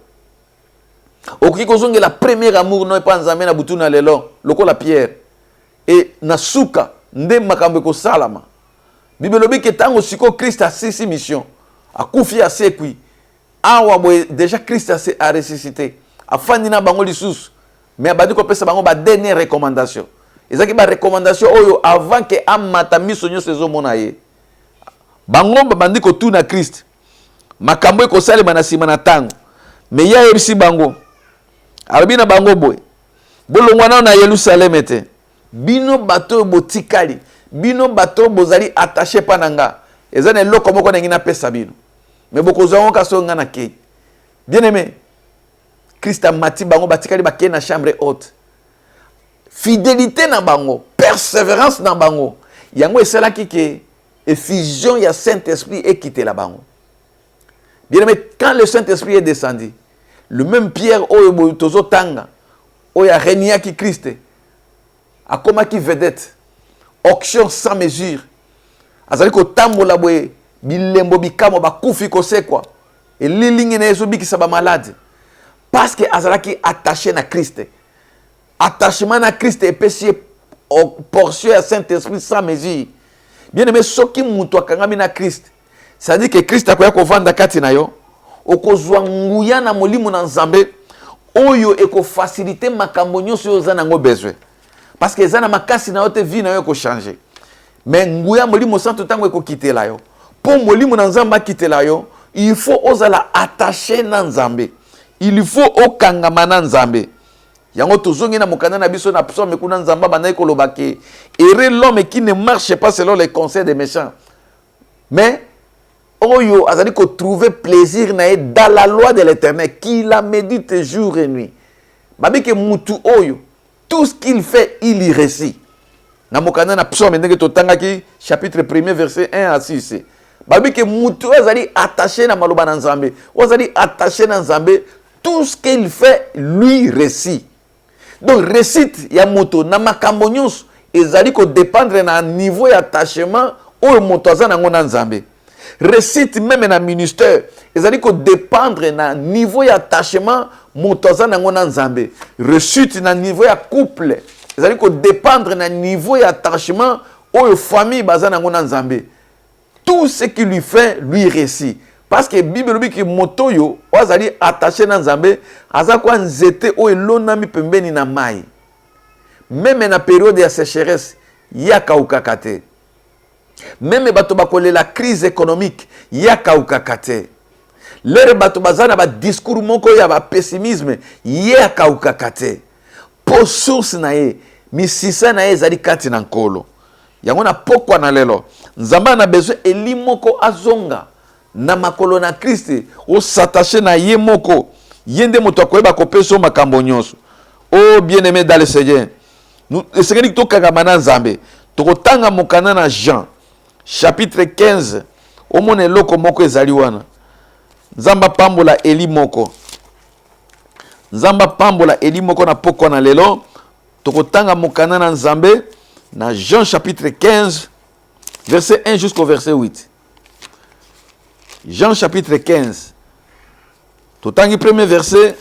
Okoki ko zonge la premier amour non pas nzambe na butu na lelo. Lokola Pierre. Et na suka nde makambe ko salama. Bible lobi ke tango siko Christ a sisi mission. A kufi a sekwi. Awa boy déjà Christ a ressuscité. A fandi na bango lisusu. Mais abadi ko pesa bango ba dernière recommandation. Ezaki ba recommandation oyo avant que amata miso nyonso ezomona ye. Bango bandi ko tuna Christ. Makambo ko sale bana sima na tango. Mais ya yebisi bango. Arabina bango boy. Bolongwana na Yerusalem ete. Bino bato botikali. Bino bato bozali attaché pananga. Ezane loko moko na ngina pesa bino. Mais bokozango kaso ngana ke. Bien aimé. Christ a mati bango batikali ba ke na chambre haute. Fidélité na bango, persévérance na bango. Yango esala ki ke effusion ya Saint-Esprit est quitté la bango. Bien aimé, quand le Saint-Esprit est descendu, le même Pierre oyo tozo tanga, oyo a régné qui Christ, a koma ki vedette, auction sans mesure. Azali ko tambola boye, bilembo bikamo bakufi ko sekwa. Et lilingi na yeso biki saba malade. Parce que azalaki attaché na Christ. Attachement à Christ et péché portion à Saint-Esprit sans mesure. Bien aimé, ce qui mouto kangami na Christ. Ça dit que Christ a koya ko vanda kati na yo. Okozwa nguya na molimo na nzambe. Oyo eko faciliter makambo nyonso yo za nango besoin. Parce que zana makasi na yo te vie na yo ko changer. Mais nguya molimo santo tango eko quitter la yo. Pour molimo na nzamba quitter la yo, il faut ozala attaché na nzambe. Il faut okangama na nzambe. Yango tozongi na mokanda na biso na psaume kuna nzamba banayi kolobake. Heureux l'homme qui ne marche pas selon les conseils des méchants. Mais oyo azali ko trouver plaisir na dans la loi de l'Éternel qui la médite jour et nuit. Babi ke mutu oyo tout ce qu'il fait il y réussit. Na mokanda na psaume ndenge totangaki chapitre 1er verset 1 à 6. Babi ke mutu azali attaché na maloba na nzambe. Azali attaché na nzambe. Tout ce qu'il fait, lui réussit. Donc, réussite, il y a moto. Na makambo nyonso, ezali ko dépendre na niveau d'attachement ou moto na ngona nzambe. Réussite même na ministère, ezali ko dépendre na niveau d'attachement moto na ngona nzambe. Réussite na niveau ya couple, ezali ko dépendre na niveau d'attachement ou famille bazana ngona nzambe. Tout ce qu'il lui fait, lui réussit. Parce que Bible dit que moto yo wazali attaché na nzambe aza kwa nzete o elonami pembeni na mai. Même na période ya sécheresse yaka ukakate. Même bato bakole la crise économique yaka ukakate. Lere bato bazana ba discours moko ya ba pessimisme yaka ukakate. Po source na ye misisa na ye zali kati na nkolo. Yango na pokwa na lelo. Nzamba na besoin elimoko azonga. Na makolo na Christ o s'attacher na ye moko yende moto akoyeba kopeso makambo nyonso. Oh bien-aimé dans le Seigneur, nous Seigneur to kanga na nzambe tokotanga mokana na Jean chapitre 15 omone loko moko ezali wana. Nzamba pambola Eli moko. Nzamba pambola Eli moko na poko na lelo tokotanga mokana na nzambe na Jean chapitre 15 verset 1 jusqu'au verset 8. Jean chapitre 15. Totangi premier verset.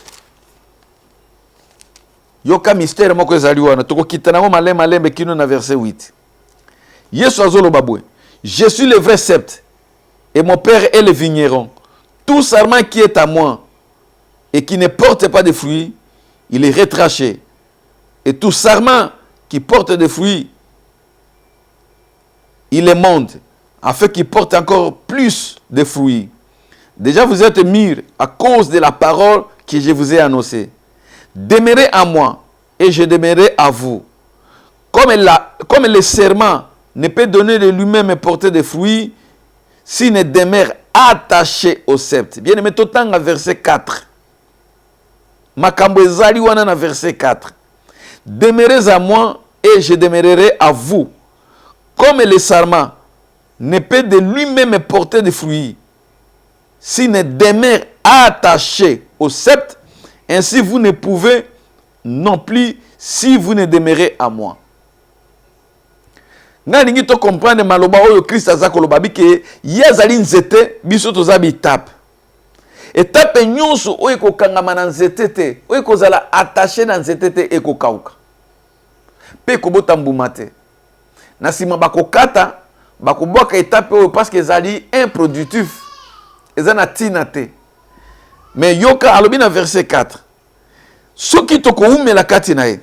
Yoka mystère moko ezali wana. Toko kitana mo malembe kino na verset 8. Yesu azolo babwe. Je suis le vrai sceptre et mon père est le vigneron. Tout sarment qui est à moi et qui ne porte pas de fruits, il est retraché. Et Et tout sarment qui porte des fruits, il les monte, afin qu'il porte encore plus de fruits. Déjà vous êtes mûrs à cause de la parole que je vous ai annoncée. Demeurez à moi, et je demeurerai à vous. Comme le serment ne peut donner de lui-même et porter des fruits, s'il ne demeure attaché au sceptre. Bien aimé, tout le temps, verset 4. Makambo ezali wana na verset 4. Demeurez à moi et je demeurerai à vous. Comme le sarment ne peut de lui-même porter des fruits, s'il ne demeure attaché au sceptre, ainsi vous ne pouvez non plus si vous ne demeurez à moi. Nga ningi to comprendre maloba oyo Christ azakoloba bike yazali nzete biso tozabi étape. Étape nyonso oyo kokangama na nzete te, oyo kozala attaché na nzete te ekokauka. Pe kobota mbuma te. Na sima bakokata bakobwaka étape oyo parce que ezali improductif. Ezana tina te. Mais yoka alobi na verset 4. Soki toko umela kati na ye.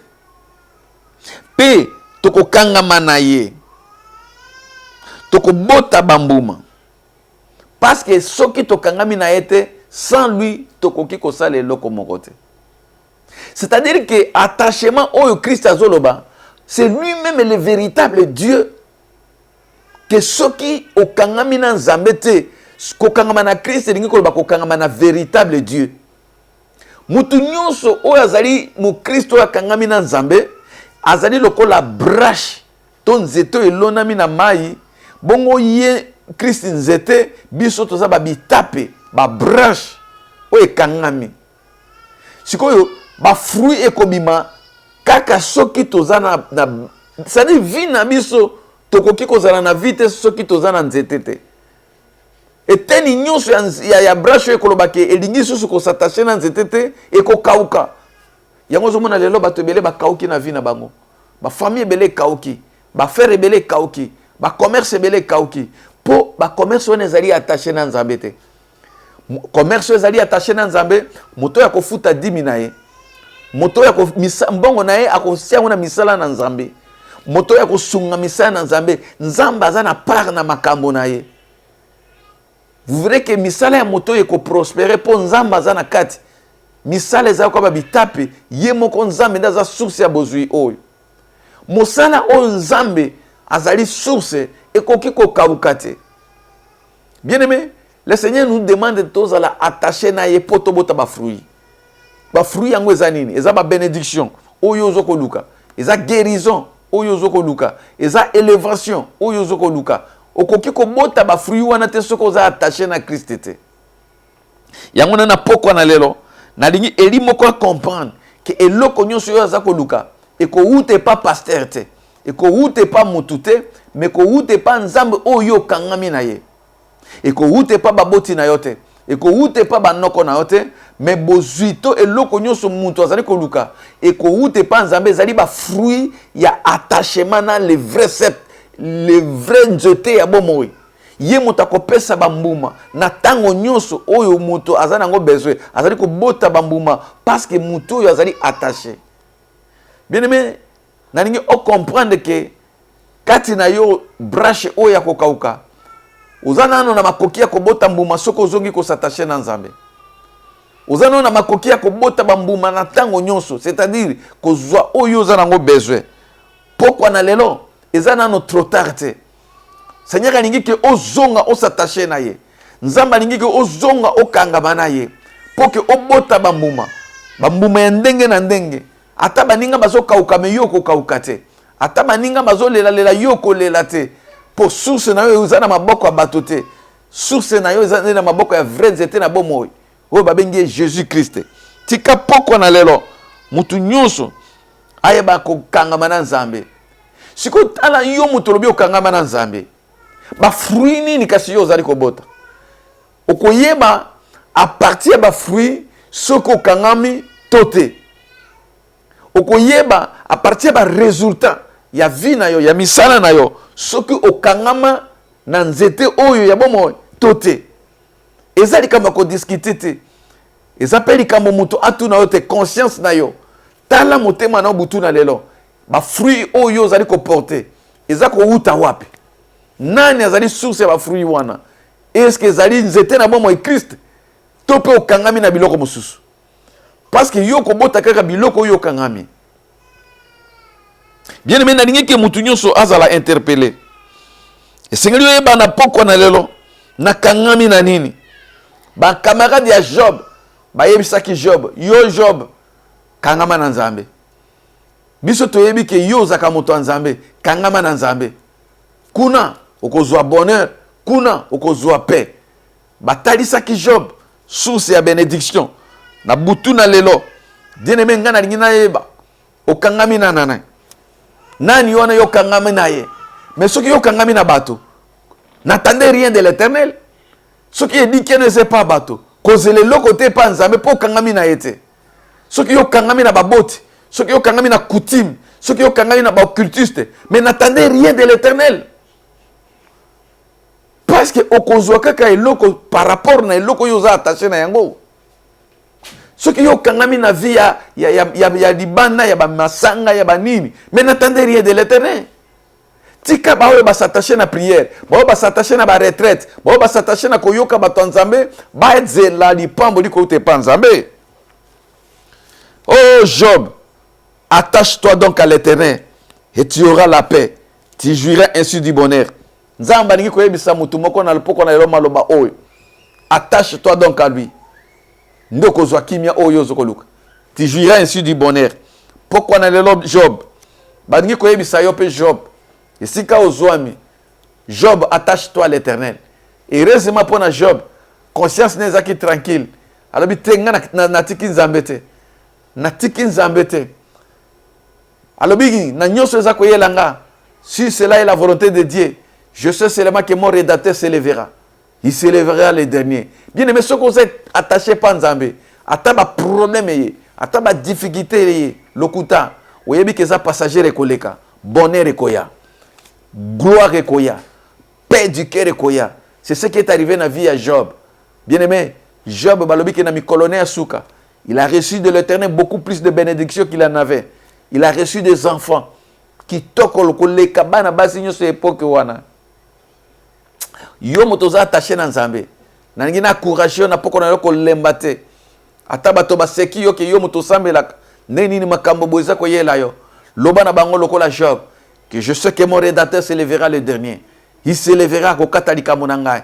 Pe toko kangama na ye. Toko bota bambuma. Parce que soki tokangami na ye te, sans lui toko kiko sale loko mokote. C'est-à-dire que attachement au Christ azoloba, c'est lui-même le véritable Dieu. Que soki okangami na nzambe te, kokangama na Christ elingi koloba kokangama na véritable Dieu. Mutu nyonso oyo azali mu Christ oyo akangami na nzambe, azali lokola brache to nzeto elonami na mai, bongo ye Christ nzete biso toza ba bitape ba brache oyo ekangami. Sikoyo ba fruit ekobima kaka soki toza na c'est-à-dire vie na biso tokoki kozala na vie te soki toza na nzete te. Eteni nyonso ya brache ekolobake elingi susu ko s'attacher na nzete te ekokauka. Yango zomona lelo bato ebele bakauki na vie na bango. Ba famille ebele kauki, ba frère ebele kauki, ba commerce ebele kauki. Po ba commerce on ezali attaché na nzambe te. Commerce ezali attaché na nzambe, moto ya kofuta 10 na ye. Moto ya ko mbongo na ye akosiango na misala na nzambe. Moto ya kosunga misala na nzambe, nzamba aza na part na makambo na ye. Vous verrez que misala ya moto eko prospérer po nzamba aza na kati. Misala eza kwa bitape, ye moko nzambe ndaza source ya bozui oyo. Mosala o nzambe azali source ekoki ko kabukate. Bien aimé, le Seigneur nous demande de tous à la attacher na ye poto bota ba fruit. Ba fruit yango eza nini? Eza ba bénédiction oyo zoko luka. Eza guérison oyo zoko luka. Eza élévation oyo zoko luka. Okoki ko bota ba fruit wana te soko za attaché na Christ te. Yango na poko na lelo na lingi eli moko comprendre que eloko nyonso yo za ko luka e ko ute pas pasteur te. E ko ute pas mutute mais ko ute pas nzambe oyo kangami na ye. Et ko ute pa baboti na yote, et ko ute pa banoko na yote, mais bozuito eloko nyonso muntu azali ko luka, et ko ute pa nzambe zali ba fruit ya attachement na le vrai sceptre, le vrai nzote ya bomoi. Ye muta ko pesa bambuma na tango nyonso oyo mutu azali nango besoin, azali ko bota bambuma parce que mutu oyo azali attaché. Bien aimé, na ningi o comprendre que kati na yo brache oyo ya kokauka. Uzana na makoki ya kobota mbuma soko zongi ko s'attacher na nzambe. Uzana na makoki ya kobota bambuma na tango nyonso, c'est-à-dire ko zwa oyo uzana ngo besoin. Pourquoi na lelo ezana no trop tard te. Seigneur alingi ke ozonga o s'attacher na ye. Nzamba alingi ke ozonga o kangama na ye. Pour que obota bambuma. Bambuma ya ndenge na ndenge. Ata baninga bazo kauka me yoko kauka te. Ata baninga bazo lela yoko lela te. Pour source na yo uzana maboko ya batote. Source na yo uzana maboko ya vrai nzete na bomoi. O babengi Jésus Christ. Tika poko na lelo mutu nyonso ayeba ko kangama na nzambe. Siko tala yo mutu lobi okangama na nzambe. Ba fruit nini kasi yo zali ko bota. Okoyeba a partir ba fruit soko kangami tote. Okoyeba a partir ba résultat ya vie na yo ya misala na yo. Soki okangama na nzete oyo ya bomo tote. Ezali kama ko discuter te. Ezapeli kama mutu atu na yo te conscience na yo. tala motema na butu na lelo ba fruit oyo ozali ko porter eza ko uta wapi nani azali source ya ba fruit wana est-ce que ezali nzete na bomo e Christ to pe okangami na biloko mosusu parce que yo ko bota kaka biloko yo okangami bien aimé nalingi ke mutu nyonso azala interpeller esengeli oyeba na pokwa na lelo na kangami na nini ba camarade ya Job bayebisaki Job yo Job kangama na Nzambe biso toyebi ke yo zaka moto ya Nzambe kangama na Nzambe kuna okozwa bonheur kuna okozwa paix batalisaki Job source ya bénédiction na butu na lelo bien aimé nga nalingi nayeba okangami na nana nani wana yo kangami na ye mais soki yo kangami na bato n'attendez rien de l'Éternel soki edi ke ne sait pas bato kozele loko te pa Nzambe po kangami na yete soki yo kangami na baboti soki yo kangami na coutume soki yo kangami na ba occultiste mais n'attendez rien de l'Éternel parce que okozwa kaka eloko par rapport na eloko yo za attaché na yango soki yo kangami na vie ya libanda ya ba masanga ya banini mais n'attendez rien de l'Éternel tika ba oyo ba s'attacher na prière ba oyo ba s'attacher na ba retraite ba oyo ba s'attacher na koyoka bato Nzambe ba ezela lipambo liko te pa Nzambe. Oh Job, attache-toi donc à l'Éternel et tu auras la paix, tu jouiras ainsi du bonheur. Nzamba ningi koyebisa mutu moko na lupoko na lelo maloba oyo, attache-toi donc à lui ndoko zwa kimia oyo zokoluka, tu jouiras ainsi du bonheur. Pourquoi na lelo Job baningi koyebisa yo pe Job esika ozwami Job, attache-toi à l'Éternel. Et heureusement pour na Job conscience nezaki tranquille alobi tenga na tiki Nzambe te na tiki Nzambe te alobi na nyonso eza koyelanga si cela est la volonté de Dieu je sais seulement que mon rédacteur se lèvera il se lèvera le dernier. Bien aimé, ce que vous êtes attaché par Nzambe ata ba problème ata ba difficulté lokuta oyebi que ça passager rekoleka bonheur ekoya gloire ekoya paix du cœur ekoya. C'est ce qui est arrivé dans la vie à Job. Bien aimé, Job balobi ke na mikoloné asuka. Il a reçu de l'Éternel beaucoup plus de bénédictions qu'il en avait. Il a reçu des enfants qui tokolo koleka bana basi nyoso époque wana. Yo motoza attaché na Nzambe. Na ngi na courage na poko na yo kolemba te. Ata bato baseki yo ke yo moto sambela neni ni makambo boza ko yela yo. Loba na bango lokola Job que je sais que mon rédacteur se lèvera le dernier. Il se lèvera ko katalika monanga.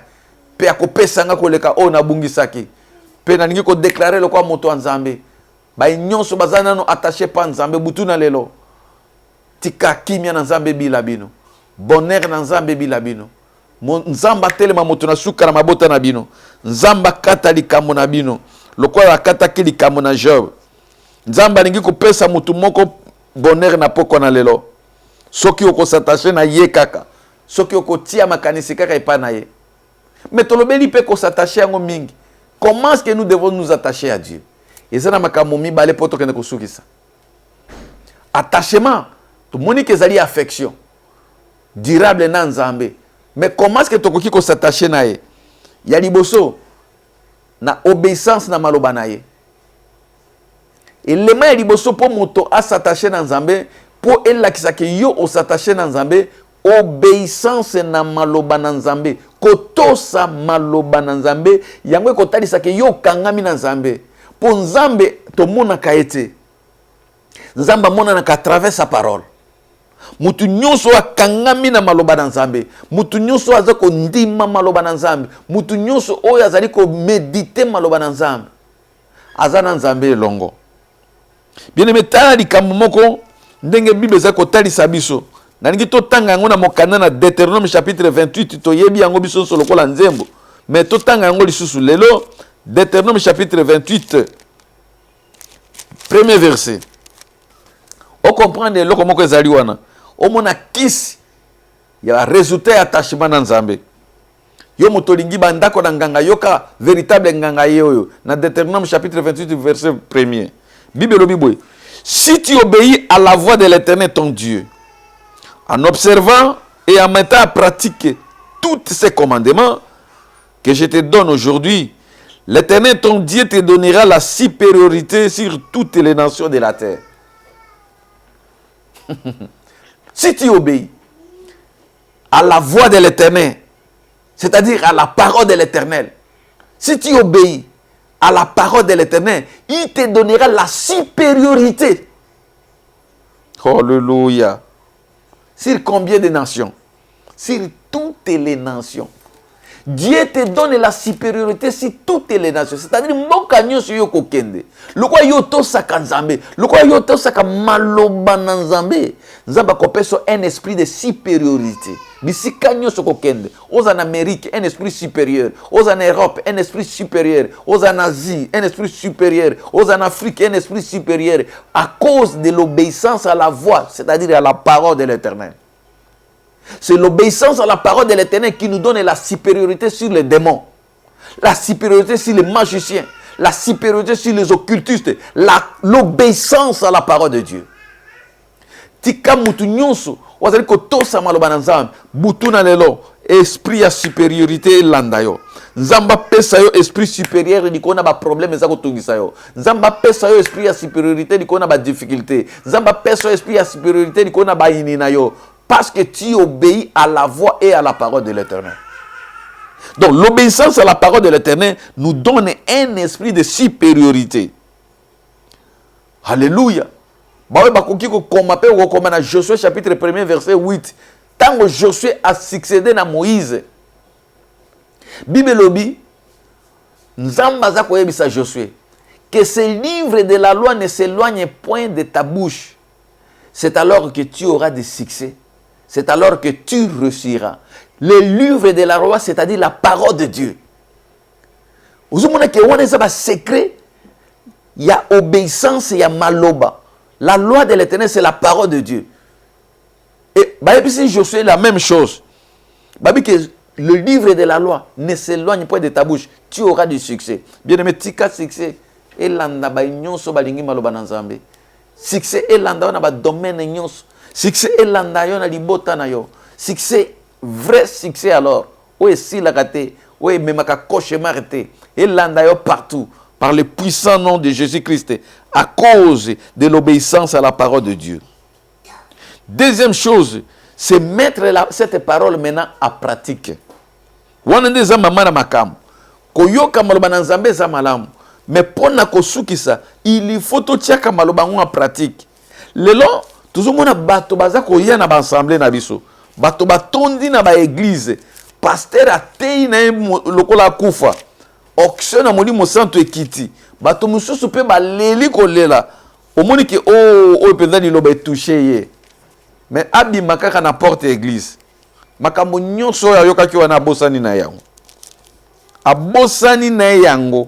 Pe akopesa nga koleka o na bungisaki. Pe na ningi ko déclarer le kwa moto Nzambe. Ba nyonso bazana no attaché pa Nzambe butu na lelo. Tika kimia na Nzambe bilabino. Bonheur na Nzambe bilabino. Nzamba telema moto na suka na mabota na bino. Nzamba katalika mona bino. Lokola kataki likamo na Job. Nzamba ningi ko pesa moto moko bonheur na poko na lelo. Soki oko s'attacher na ye kaka. Soki oko tia makanisi kaka epa na ye. Mais tolobeli pe ko s'attacher yango mingi. Comment est-ce que nous devons nous attacher à Dieu? Et ça na makambo mi balé poto kene ko sukisa. Attachement, to moni ke zali affection. Durable na Nzambe. Mais comment est-ce que tokoki ko s'attacher na ye? Ya liboso na obéissance na maloba na ye. Et le ma ya liboso po moto a s'attacher na Nzambe po elakisa ke yo o s'attacher na Nzambe. Obéissance na maloba na Nzambe kotosa maloba na Nzambe yango kotalisa ke yo kangami na Nzambe po Nzambe to mona kaete Nzamba mona na ka travers sa parole mutu nyonso akangami na maloba na Nzambe mutu nyonso azako ndima maloba na Nzambe mutu nyonso oyo azali ko méditer maloba na Nzambe azana Nzambe longo. Bien aimé tala likambo moko ndenge Bible za kotalisa biso nangi to tanga yango na mokanda na Deutéronome chapitre 28 to yebi yango biso solo kola nzembo mais to tanga yango lisusu lelo Deutéronome chapitre 28 premier verset o comprendre loko moko ezali wana o mona kisi ya résultat attachement na Nzambe yo motolingi bandako na nganga yoka véritable nganga yoyo na Deutéronome chapitre 28 verset premier Bible lobi boy si tu obéis à la voix de l'Éternel ton Dieu en observant et en mettant à pratiquer tous ces commandements que je te donne aujourd'hui, l'Éternel ton Dieu te donnera la supériorité sur toutes les nations de la terre. Si tu obéis à la voix de l'Éternel, c'est-à-dire à la parole de l'Éternel, si tu obéis à la parole de l'Éternel, il te donnera la supériorité. Alléluia. Sur combien de nations? Sur toutes les nations. Dieu te donne la supériorité sur toutes les nations. C'est-à-dire, mboka nyonso yo kokende. Lokwa yo tosaka nzambe. Lokwa yo tosaka maloba na nzambe. Nzamba kopeso un esprit de supériorité. Bisika nyonso kokende. Oza en Amérique, un esprit supérieur. Oza en Europe, un esprit supérieur. Oza en Asie, un esprit supérieur. Oza en Afrique, un esprit supérieur. À cause de l'obéissance à la voix, c'est-à-dire à la parole de l'Éternel. C'est l'obéissance à la parole de l'Éternel qui nous donne la supériorité sur les démons, la supériorité sur les magiciens, la supériorité sur les occultistes, l'obéissance à la parole de Dieu. Tika mutu nyonso, wazali ko tosa maloba na nzambe, butu na lelo, esprit ya supériorité landa yo. Nzamba pesa yo esprit supérieur likona ba problème za ko tungisa yo. Nzamba pesa yo esprit ya supériorité likona ba difficulté. Nzamba pesa yo esprit ya supériorité likona ba inina yo. Parce que tu obéis à la voix et à la parole de l'Éternel. Donc l'obéissance à la parole de l'Éternel nous donne un esprit de supériorité. Alléluia. Josué chapitre 1 verset 8. Tant que Josué a succédé à Moïse, Bible lobi, Nzamba za koyebisa Josué que ce livre de la loi ne s'éloigne point de ta bouche. C'est alors que tu auras des succès. C'est alors que tu réussiras. Le livre de la loi, c'est-à-dire la parole de Dieu. Vous avez que un secret, il y a obéissance, il y a maloba. La loi de l'Éternel, c'est la parole de Dieu. Et si Josué, la même chose. Que le livre de la loi ne s'éloigne pas de ta bouche. Tu auras du succès. Bien aimé, tika succès. Et l'anda ba nyonso balingi maloba nanzambe. Succès et l'anda na ba domaine nyonso. Succès et l'anda yo na libota na yo. Succès, vrai succès alors. Où est si la gâté? Où est même ka cauchemar té? Et l'anda yo partout. Par le puissant nom de Jésus-Christ. À cause de l'obéissance à la parole de Dieu. Deuxième chose, c'est mettre cette parole maintenant à pratique. Wana ndeza mama na makamu. Koyoka maloba na nzambe za malamu. Mais pona kosukisa, il faut to tiaka maloba en pratique. Lelo, toujours mona bato baza koya na ba assemblée na biso. Bato batondi na ba église. Pasteur atei na lokola kufa. Auction na molimo santo ekiti. Bato mususu pe ba leli kolela. Omoni ki o penda ni loba touché ye. Mais abi makaka na porte église. Makambo nyonso ya yoka ki wana bosani na yango. Abosani na yango.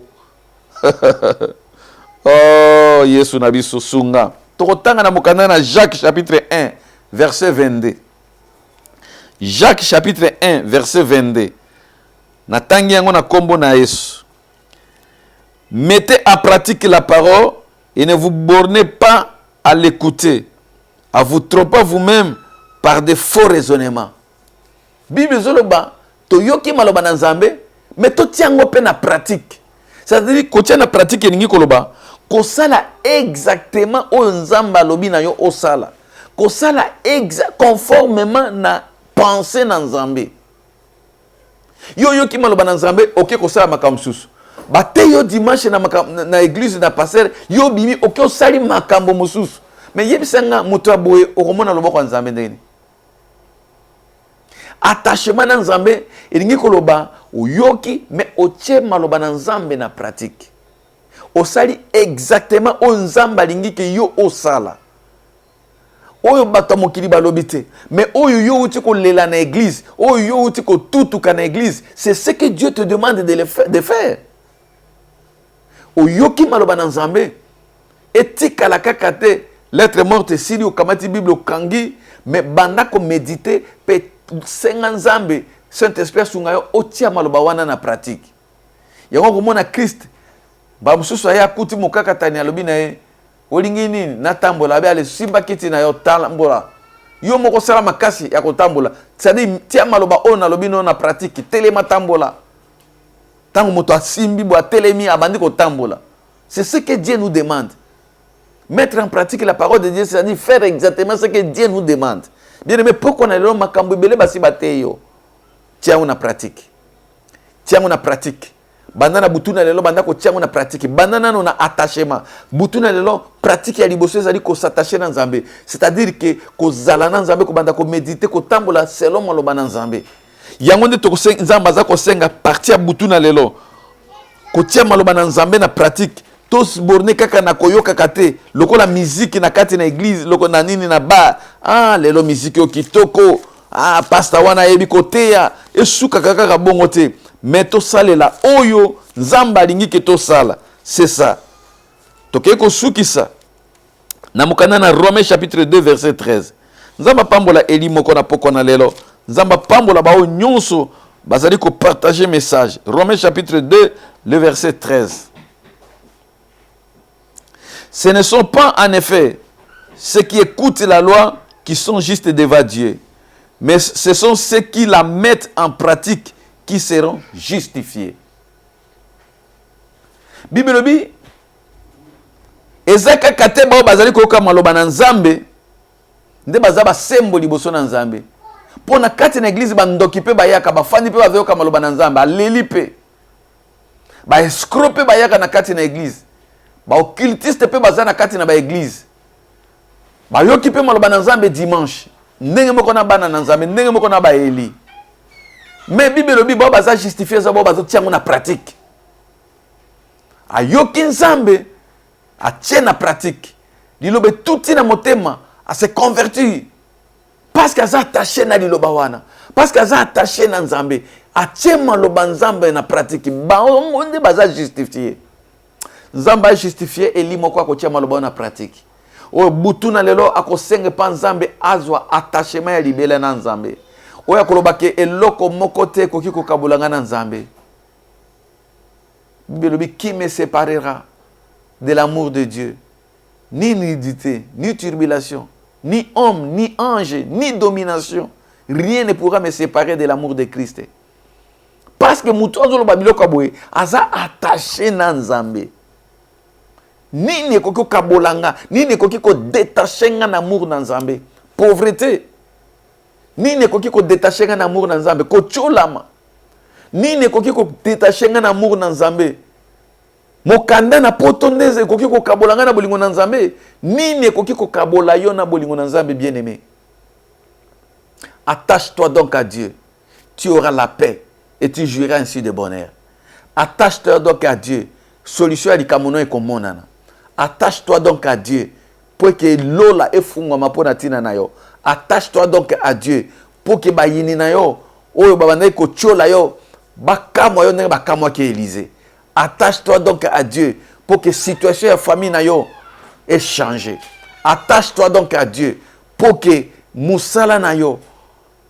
Oh, Yesu na biso sunga. Tokotanga na mokanda na Jacques chapitre 1 verset 22. Jacques chapitre 1 verset 22. Na tangi yango na kombo na Yesu. Mettez à pratique la parole et ne vous bornez pas à l'écouter, à vous tromper vous-même par de faux raisonnements. Bible zoloba toyoki maloba na nzambe mais to tiango pe na pratique. C'est-à-dire ko tia na pratique ningi koloba ko sala exactement o nzamba lobi na yo o sala. Ko sala conformément na pensée na nzambe. Yo yoki maloba na nzambe OK ko sala makambo susu. Bate yo dimanche na église na pasteur yo bimi OK o sali makambo mususu. Mais yebisanga muto aboye okomona loboko nzambe ndeni. Attachement na nzambe elingi koloba oyoki mais otie maloba na nzambe na pratique. Osali exactement o nzamba lingi ke yo osala. Oyo bato mokili balobi te, mais oyo yo uti ko lela na église, oyo yo uti ko tutuka na église, c'est ce que Dieu te demande de faire. Oyoki maloba na nzambe etika la kakate lettre morte sili okamati bible okangi mais banda ko méditer pe senga nzambe Saint-Esprit sungayo otia maloba wana na pratique. Yango komona Christ ba mususu aya kuti mokaka tani alobi na ye olingi nini natambola be ale simba kiti na yo tambola. Yo moko sala makasi ya kotambola. C'est-à-dire tia maloba ona lobi no na pratique telema tambola. Tango moto asimbi bo atelemi abandi kotambola. C'est ce que Dieu nous demande. Mettre en pratique la parole de Dieu, c'est-à-dire faire exactement ce que Dieu nous demande. Bien aimé, pourquoi on a l'homme makambo belé basi bateyo? Tiens, on a pratique. Tiens, on a pratique. Bandana butuna lelo bandako tiens, on a pratique. Bandana on a attachement. Butuna lelo pratique ya liboso ezali ko s'attacher na Nzambe. C'est-à-dire que ko zala na Nzambe ko bandako méditer ko tambola selon maloba na Nzambe. Yango nde to ko Nzamba za ko senga partir butuna lelo. Ko tiens maloba na Nzambe na pratique. Tous borné kaka na koyoka kate loko la musique na kati na église loko na nini na ba lelo musique yo kitoko pastor wana yebi koteya esuka kaka bongo te mais to salela oyo Nzamba alingi ke to sala c'est ça toke ko sukisa na mukana na Romains chapitre 2 verset 13 Nzamba pambola eli moko na poko na lelo Nzamba pambola ba o nyonso bazali ko partager message Romains chapitre 2 le verset 13. Ce ne sont pas en effet ceux qui écoutent la loi qui sont justes devant Dieu, mais ce sont ceux qui la mettent en pratique qui seront justifiés. Bible bi ezaka kateba bazali koka maloba na Nzambe nde bazaba sembo liboso na Nzambe. Pona kati na église bandoki pe bayaka bafandi pe baveyoka maloba na Nzambe aleli pe ba escroc pe bayaka na kati na église. Ba occultiste pe bazana kati na ba église. Ba yoki pe maloba na Nzambe dimanche. Ndenge moko na bana na Nzambe, ndenge moko na ba eli. Mais Bible bi ba baza justifier za ba bazo tiango na pratique. A yoki Nzambe a tient na pratique. Lilobe touti na motema a se convertir. Parce que za attaché na liloba wana. Parce que za attaché na Nzambe. A tient maloba Nzambe na pratique. Ba onde baza justifier. Nzamba justifié eli moko akotia maloba na pratique. O butuna lelo akosenge pa Nzambe azwa attachement ya libela na Nzambe. O yakoloba ke eloko moko te koki kokabulanga na Nzambe. Bible qui me séparera de l'amour de Dieu? Ni nudité, ni tribulation, ni homme, ni ange, ni domination. Rien ne pourra me séparer de l'amour de Christ. Parce que mutonzo lo babilo kaboye aza attaché na Nzambe. Nini koko kabolanga, nini koki ko détacher nga na amour na Nzambe. Pauvreté. Nini koki ko détacher nga na amour na Nzambe. Ko cholama. Nini koki ko détacher nga na amour na Nzambe. Mokanda na potondeze koki ko kabolanga na bolingo na Nzambe. Nini koki ko kabola yo na bolingo na Nzambe bien-aimé. Attache-toi donc à Dieu. Tu auras la paix et tu jouiras ainsi de bonheur. Attache-toi donc à Dieu. Solution à l'ikamono et komonana. Attache-toi donc à Dieu pour que lola efungwa mapona tina na yo. Attache-toi donc à Dieu pour que bayini na yo oyo babanda ko chola yo bakamwa yo ndenge bakamwa ke Élysée. Attache-toi donc à Dieu pour que situation ya famille na yo ait changé. Attache-toi donc à Dieu pour que musala na yo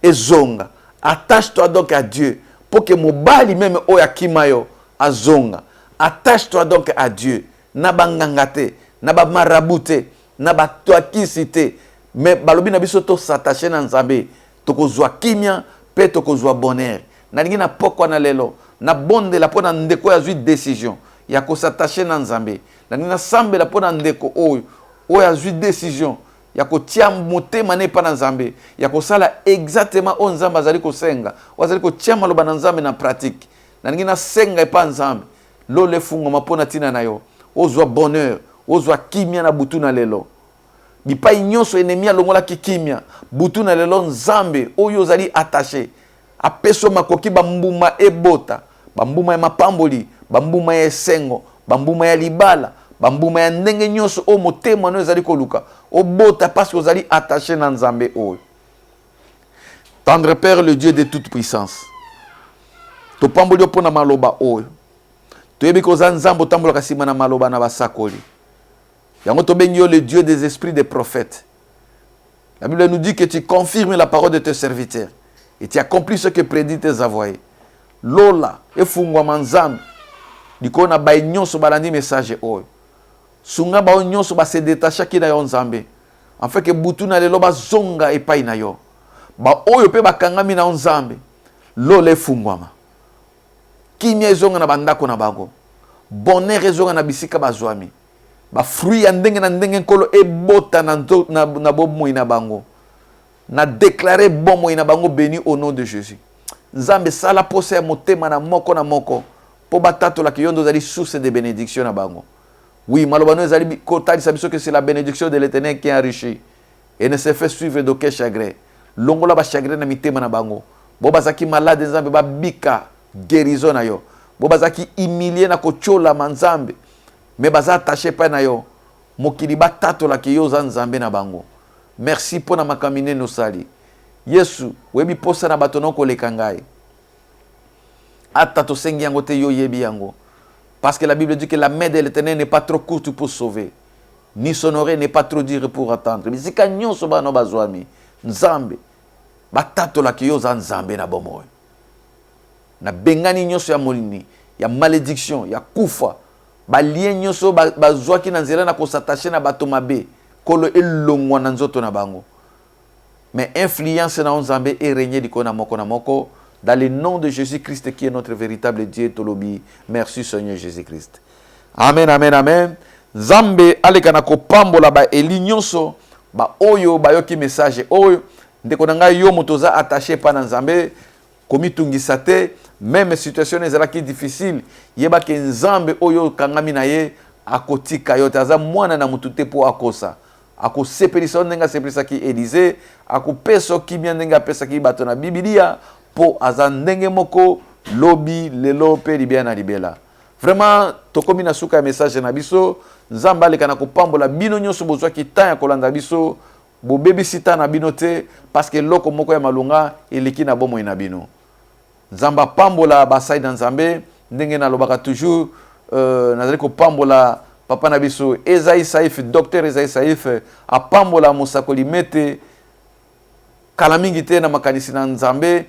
ezonga. Attache-toi donc à Dieu pour que mobali même oya kimayo azonga. Attache-toi donc à Dieu. Naba ngangate, naba marabute, naba toakisite. Mais balobi na biso to s'attacher na Nzambe. Toko zwa kimia, pe toko zwa bonheur. Na lingi na pokwa na lelo. Na bonde la pona ndeko ya zui décision. Ya ko s'attacher na Nzambe. Na lingi na sambe la pona ndeko oyo. Oyo ya zui décision. Ya ko tia motema ne pa na Nzambe. Ya ko sala exactement o Nzambe azali ko senga. Wazali ko tia maloba na Nzambe na pratique. Na lingi na senga e pa Nzambe. Lo le fungo mapona tina na yo. Ozwa bonheur, ozwa kimia na butu na lelo. Bipai nyonso enemi alongola ki kimia. Butu na lelo Nzambe oyo ozali attaché. Apeso makoki bambuma ebota, bambuma ya mapamboli, bambuma ya esengo, bambuma ya libala, bambuma ya ndenge nyonso o motema no ezali koluka. Obota parce que ozali attaché na Nzambe oyo. Tendre Père, le Dieu de toute puissance. To pamboli opona maloba oyo. Toyebi koza Nzambe tambola kasima na maloba na basakoli. Yango tobengi yo le Dieu des esprits des prophètes. La Bible nous dit que tu confirmes la parole de tes serviteurs et tu accomplis ce que prédit tes envoyés. Lola efungwa manzambe dikona ba nyonso balandi message oyo. Sunga ba nyonso ba se détacher ki na yo Nzambe. En fait que butu na lelo ba zonga epai na yo. Ba oyo pe bakangami na Nzambe. Lola efungwama. Kimia ezonga na bandako na bango. Bonheur ezonga na bisika bazwami. ba fruit ya ndenge na ndenge nkolo ebota na bomoi na bango. Na déclarer bomoi na bango béni au nom de Jésus. Nzambe sala posa ya motema na moko po batatola ki yondo zali source de bénédiction na bango. Oui, malobano ezali kotali sabiso que c'est la bénédiction de l'Éternel qui enrichit et ne se fait suivre d'aucun chagrin. Longola ba chagrin na mitema na bango. Bo bazaki malade nzambe ba bika guérison na yo. Bo bazaki humilié na kochola manzambe. Mais baza attaché pa na yo. Mokili batatola ki yo za nzambe na bango. Merci pour na makamine no sali. Yesu, webi posa na batono koleka ngai. Ata to sengi yango te yo yebi yango. Parce que la Bible dit que la main de l'Éternel n'est pas trop courte pour sauver, ni son oreille n'est pas trop dure pour attendre. Mais si kanyon soba no bazwami, nzambe, batato la kiyo za nzambe na bomoy. Na bengani nyonso ya molini, ya malédiction, ya kufa, ba lien nyonso bazwaki na nzela na kosatache na bato mabe, kolo elongwa na nzoto na bango. Mais influence na nzambe et régner diko na moko. Dans le nom de Jésus-Christ qui est notre véritable Dieu Tolobi. Merci Seigneur Jésus-Christ. Amen, amen, amen. Zambe alekana ko pambola ba elinyonso ba oyo ba yoki message oyo ndeko nanga yo motoza attaché pa na Nzambe komitungisa te même situation ezalaki difficile yeba ke Nzambe oyo kangami na ye akotika yo taza mwana na mutu te po akosa akosepelisa ndenga sepelisa ki Élysée akopesa kimia ndenga pesa ki bato na Biblia po azandenge moko lobi lelo pe libia na libela. Vraiment tokomi na suka message na biso Nzamba le kana ko pambola bino nyonso bozwa ki ta ya kolanda biso bo bebisita na bino te parce que loko moko ya malunga eleki na bomo ina bino. Nzamba pambola basai na Nzambe ndenge na lobaka toujours nazali ko pambola papa na biso Ezaïe Saïf, docteur Ezaïe Saïf a pambola musakoli mete kala mingi te na makanisi na Nzambe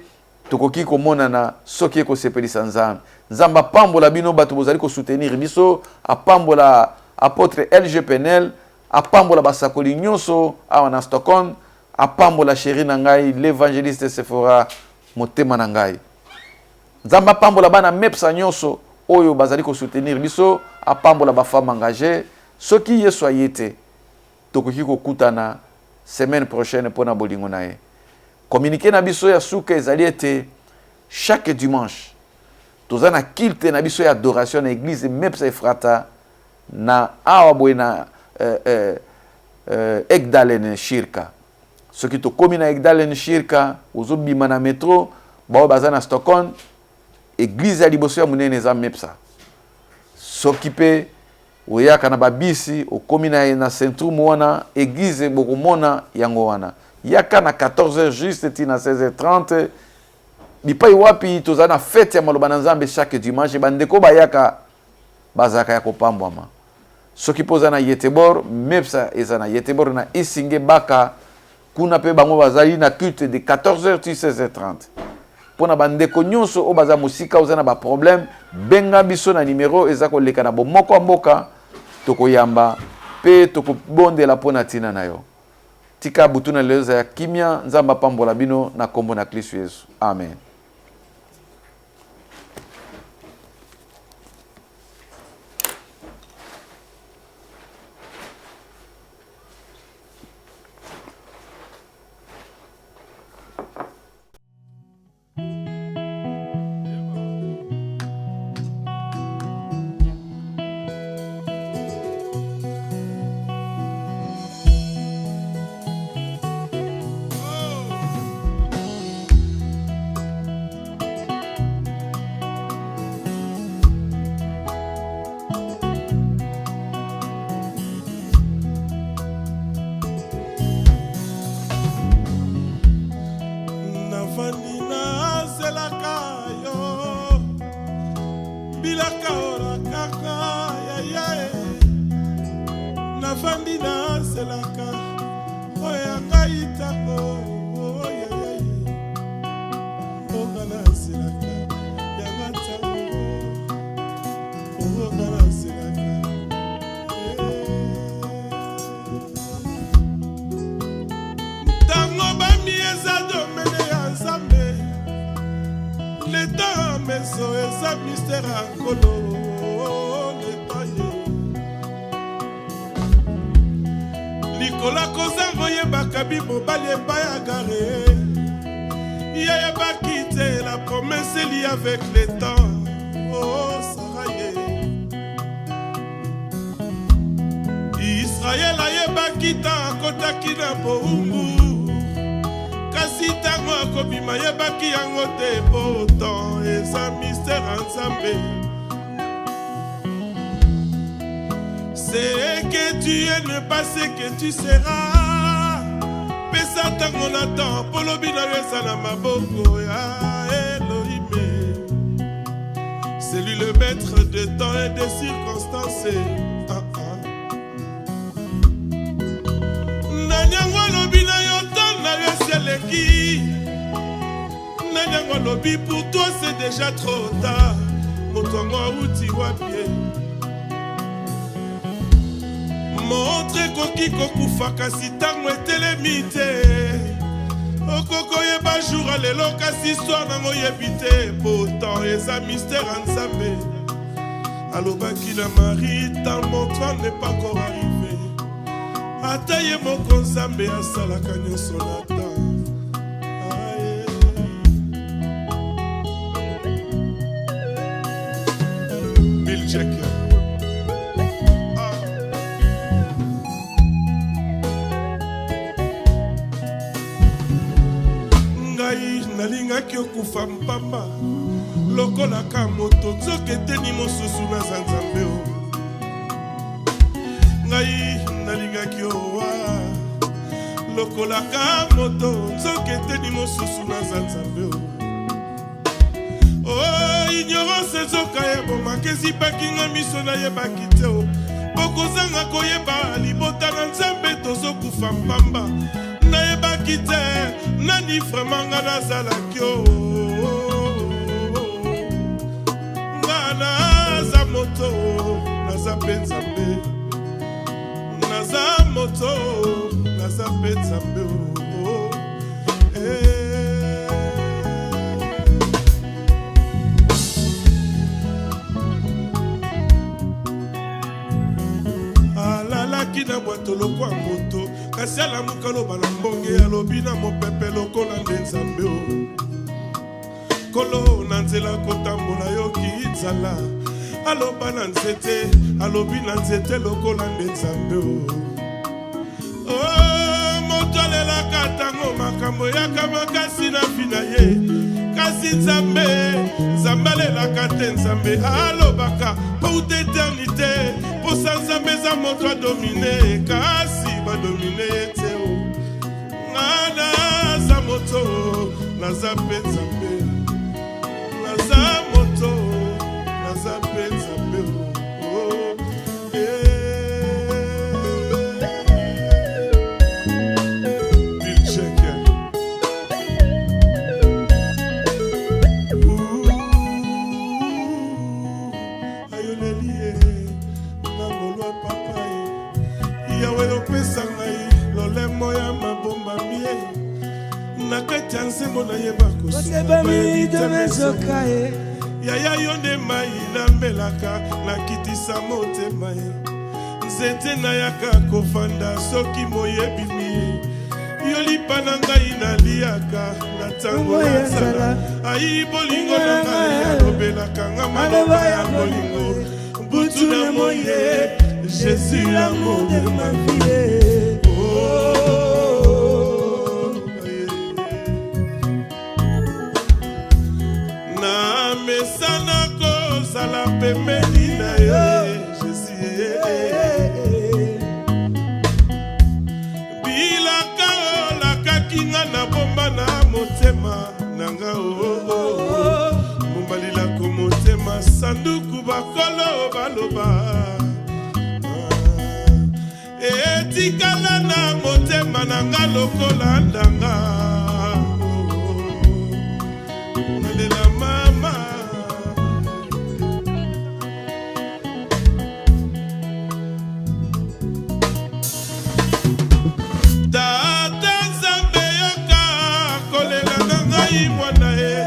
tokoki komona na soki ko sepelisa Nzambe. Nzamba pambola bino bato bozali ko soutenir biso a pambola apôtre LG Penel a pambola basakoli nyonso awa na Stockholm a pambola chéri na ngai l'évangéliste Sephora motema na ngai. Nzamba pambola bana mepsa nyonso oyo bazali ko soutenir biso a pambola ba femme engagée soki Yesu ayete tokoki ko kutana semaine prochaine pona bolingo na ye. Communiquer na biso ya suka ezali ete chaque dimanche toza na kilte na biso ya adoration na église Mepsa Efrata na awa boye na Egdalen Shirka. Soki to komi na Egdalen Shirka ozobima na metro bao baza na Stockholm église ya liboso ya munene za Mepsa. Soki pe oyaka na babisi okomi na centrum wana église bokomona yango wana. Yaka na 14h juste tina 16h30 bipai wapi toza na fête ya maloba na Nzambe chaque dimanche bandeko bayaka bazaka ya kopambwama soki poza na Yetebor Mepsa eza na Yetebor na Isinge Baka kuna pe bango bazali na culte de 14h to 16h30 pona bandeko nyonso o baza musika oza na ba problème benga biso na numéro eza ko leka na bomoko mboka tokoyamba pe tokobondela pona tina na yo. Tika butuna leza ya kimia Nzamba pambola bino na kombo na Kristo Yesu. Amen. Rikola kozango yebaka bimobali epai ya gare. Yayebaki te la promesse est liée avec le temps. Oh Saraye Israël ayebaki ta akotaki na boumbu. Kasi tango akobima yebaki yango te pourtant eza mystère Nzambe. C'est que tu es ne pas ce que tu seras. Pesa tango na temps polobi na yesa na maboko ya Elohim. C'est lui le maître de temps et de circonstances. Nanyango lobi na yotan na yeseleki. Nanyango lobi pour toi c'est déjà trop tard. Motongo uti wapie. Montre koki kokufa kasi tango etelemi te. Okoko yeba jour alelo kasi histoire nango yebi te. Pourtant eza mystère Nzambe. Alobaki na Marie tant mon temps n'est pas encore arrivé. Ata ye moko Nzambe asalaka nyonso na temps. Bill Jacker. Nalingaki okufa mpamba lokolaka moto nzoka eteni mosusu naza Nzambe o. Ngai nalingaki owa lokolaka moto nzoka eteni mosusu naza Nzambe o. Oh ignorance ezoka yebomaka ezipaki nga miso nayebaki te o. Bokozanga koyeba libota na Nzambe tozokufa mpamba. Nayebaki te nani vraiment nga nazalaki o. Nga naza moto naza mpe Nzambe. Naza moto naza mpe Nzambe o. Alalaki na bwato lokwa moto. Kasi alamuka loba na mbonge alobi na mopepe lokola nde Nzambe o. Kolo na nzela kotambola yoki nzala. Aloba na nzete alobi na nzete lokola nde Nzambe o. Oh moto alelaka tango makambo yaka makasi na fina ye. Kasi Nzambe Nzambe alelaka te Nzambe alobaka pour d'éternité. Posa Nzambe za moto adomine kasi badomine te o. Nga naza moto naza mpe Nzambe. Naza moto naza mpe Nzambe o. Bill Jacker. Ayonelie nangolwa papa yawe opesa ngai lolemo ya mabomba mie. Nakati ya nsembo nayeba kosunga yaya yo nde mai nambelaka nakitisa motema ye. Nzete nayaka kofanda soki moyebini ye. Yo lipa na ngai naliaka na ntango ya nzala. Ayi bolingo na ngai alobelaka nga maloba ya bolingo. Butu na moye Jésus l'amour de ma vie. Oh, na mesana kozala pembeni na ye Jésus. Bilaka olakaki nga na bomba na motema nanga o. Mombalila ko motema sanduku bakolo baloba. Etikala na motema nanga lokola ndanga. Nalela mama. Tata Nzambe yoka kolela na ngai mwana ye.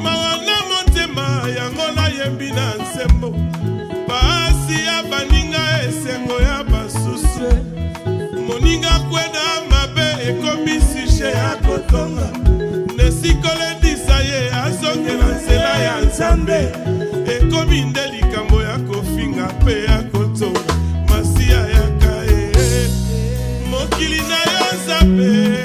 Mawana motema yango na yembi na nsembo. Basi ya baninga esengo ya basusu. Moninga ekomi nde likambo ya kofinga mpe ya kotonga masiya ya kae mokili na yo nzambe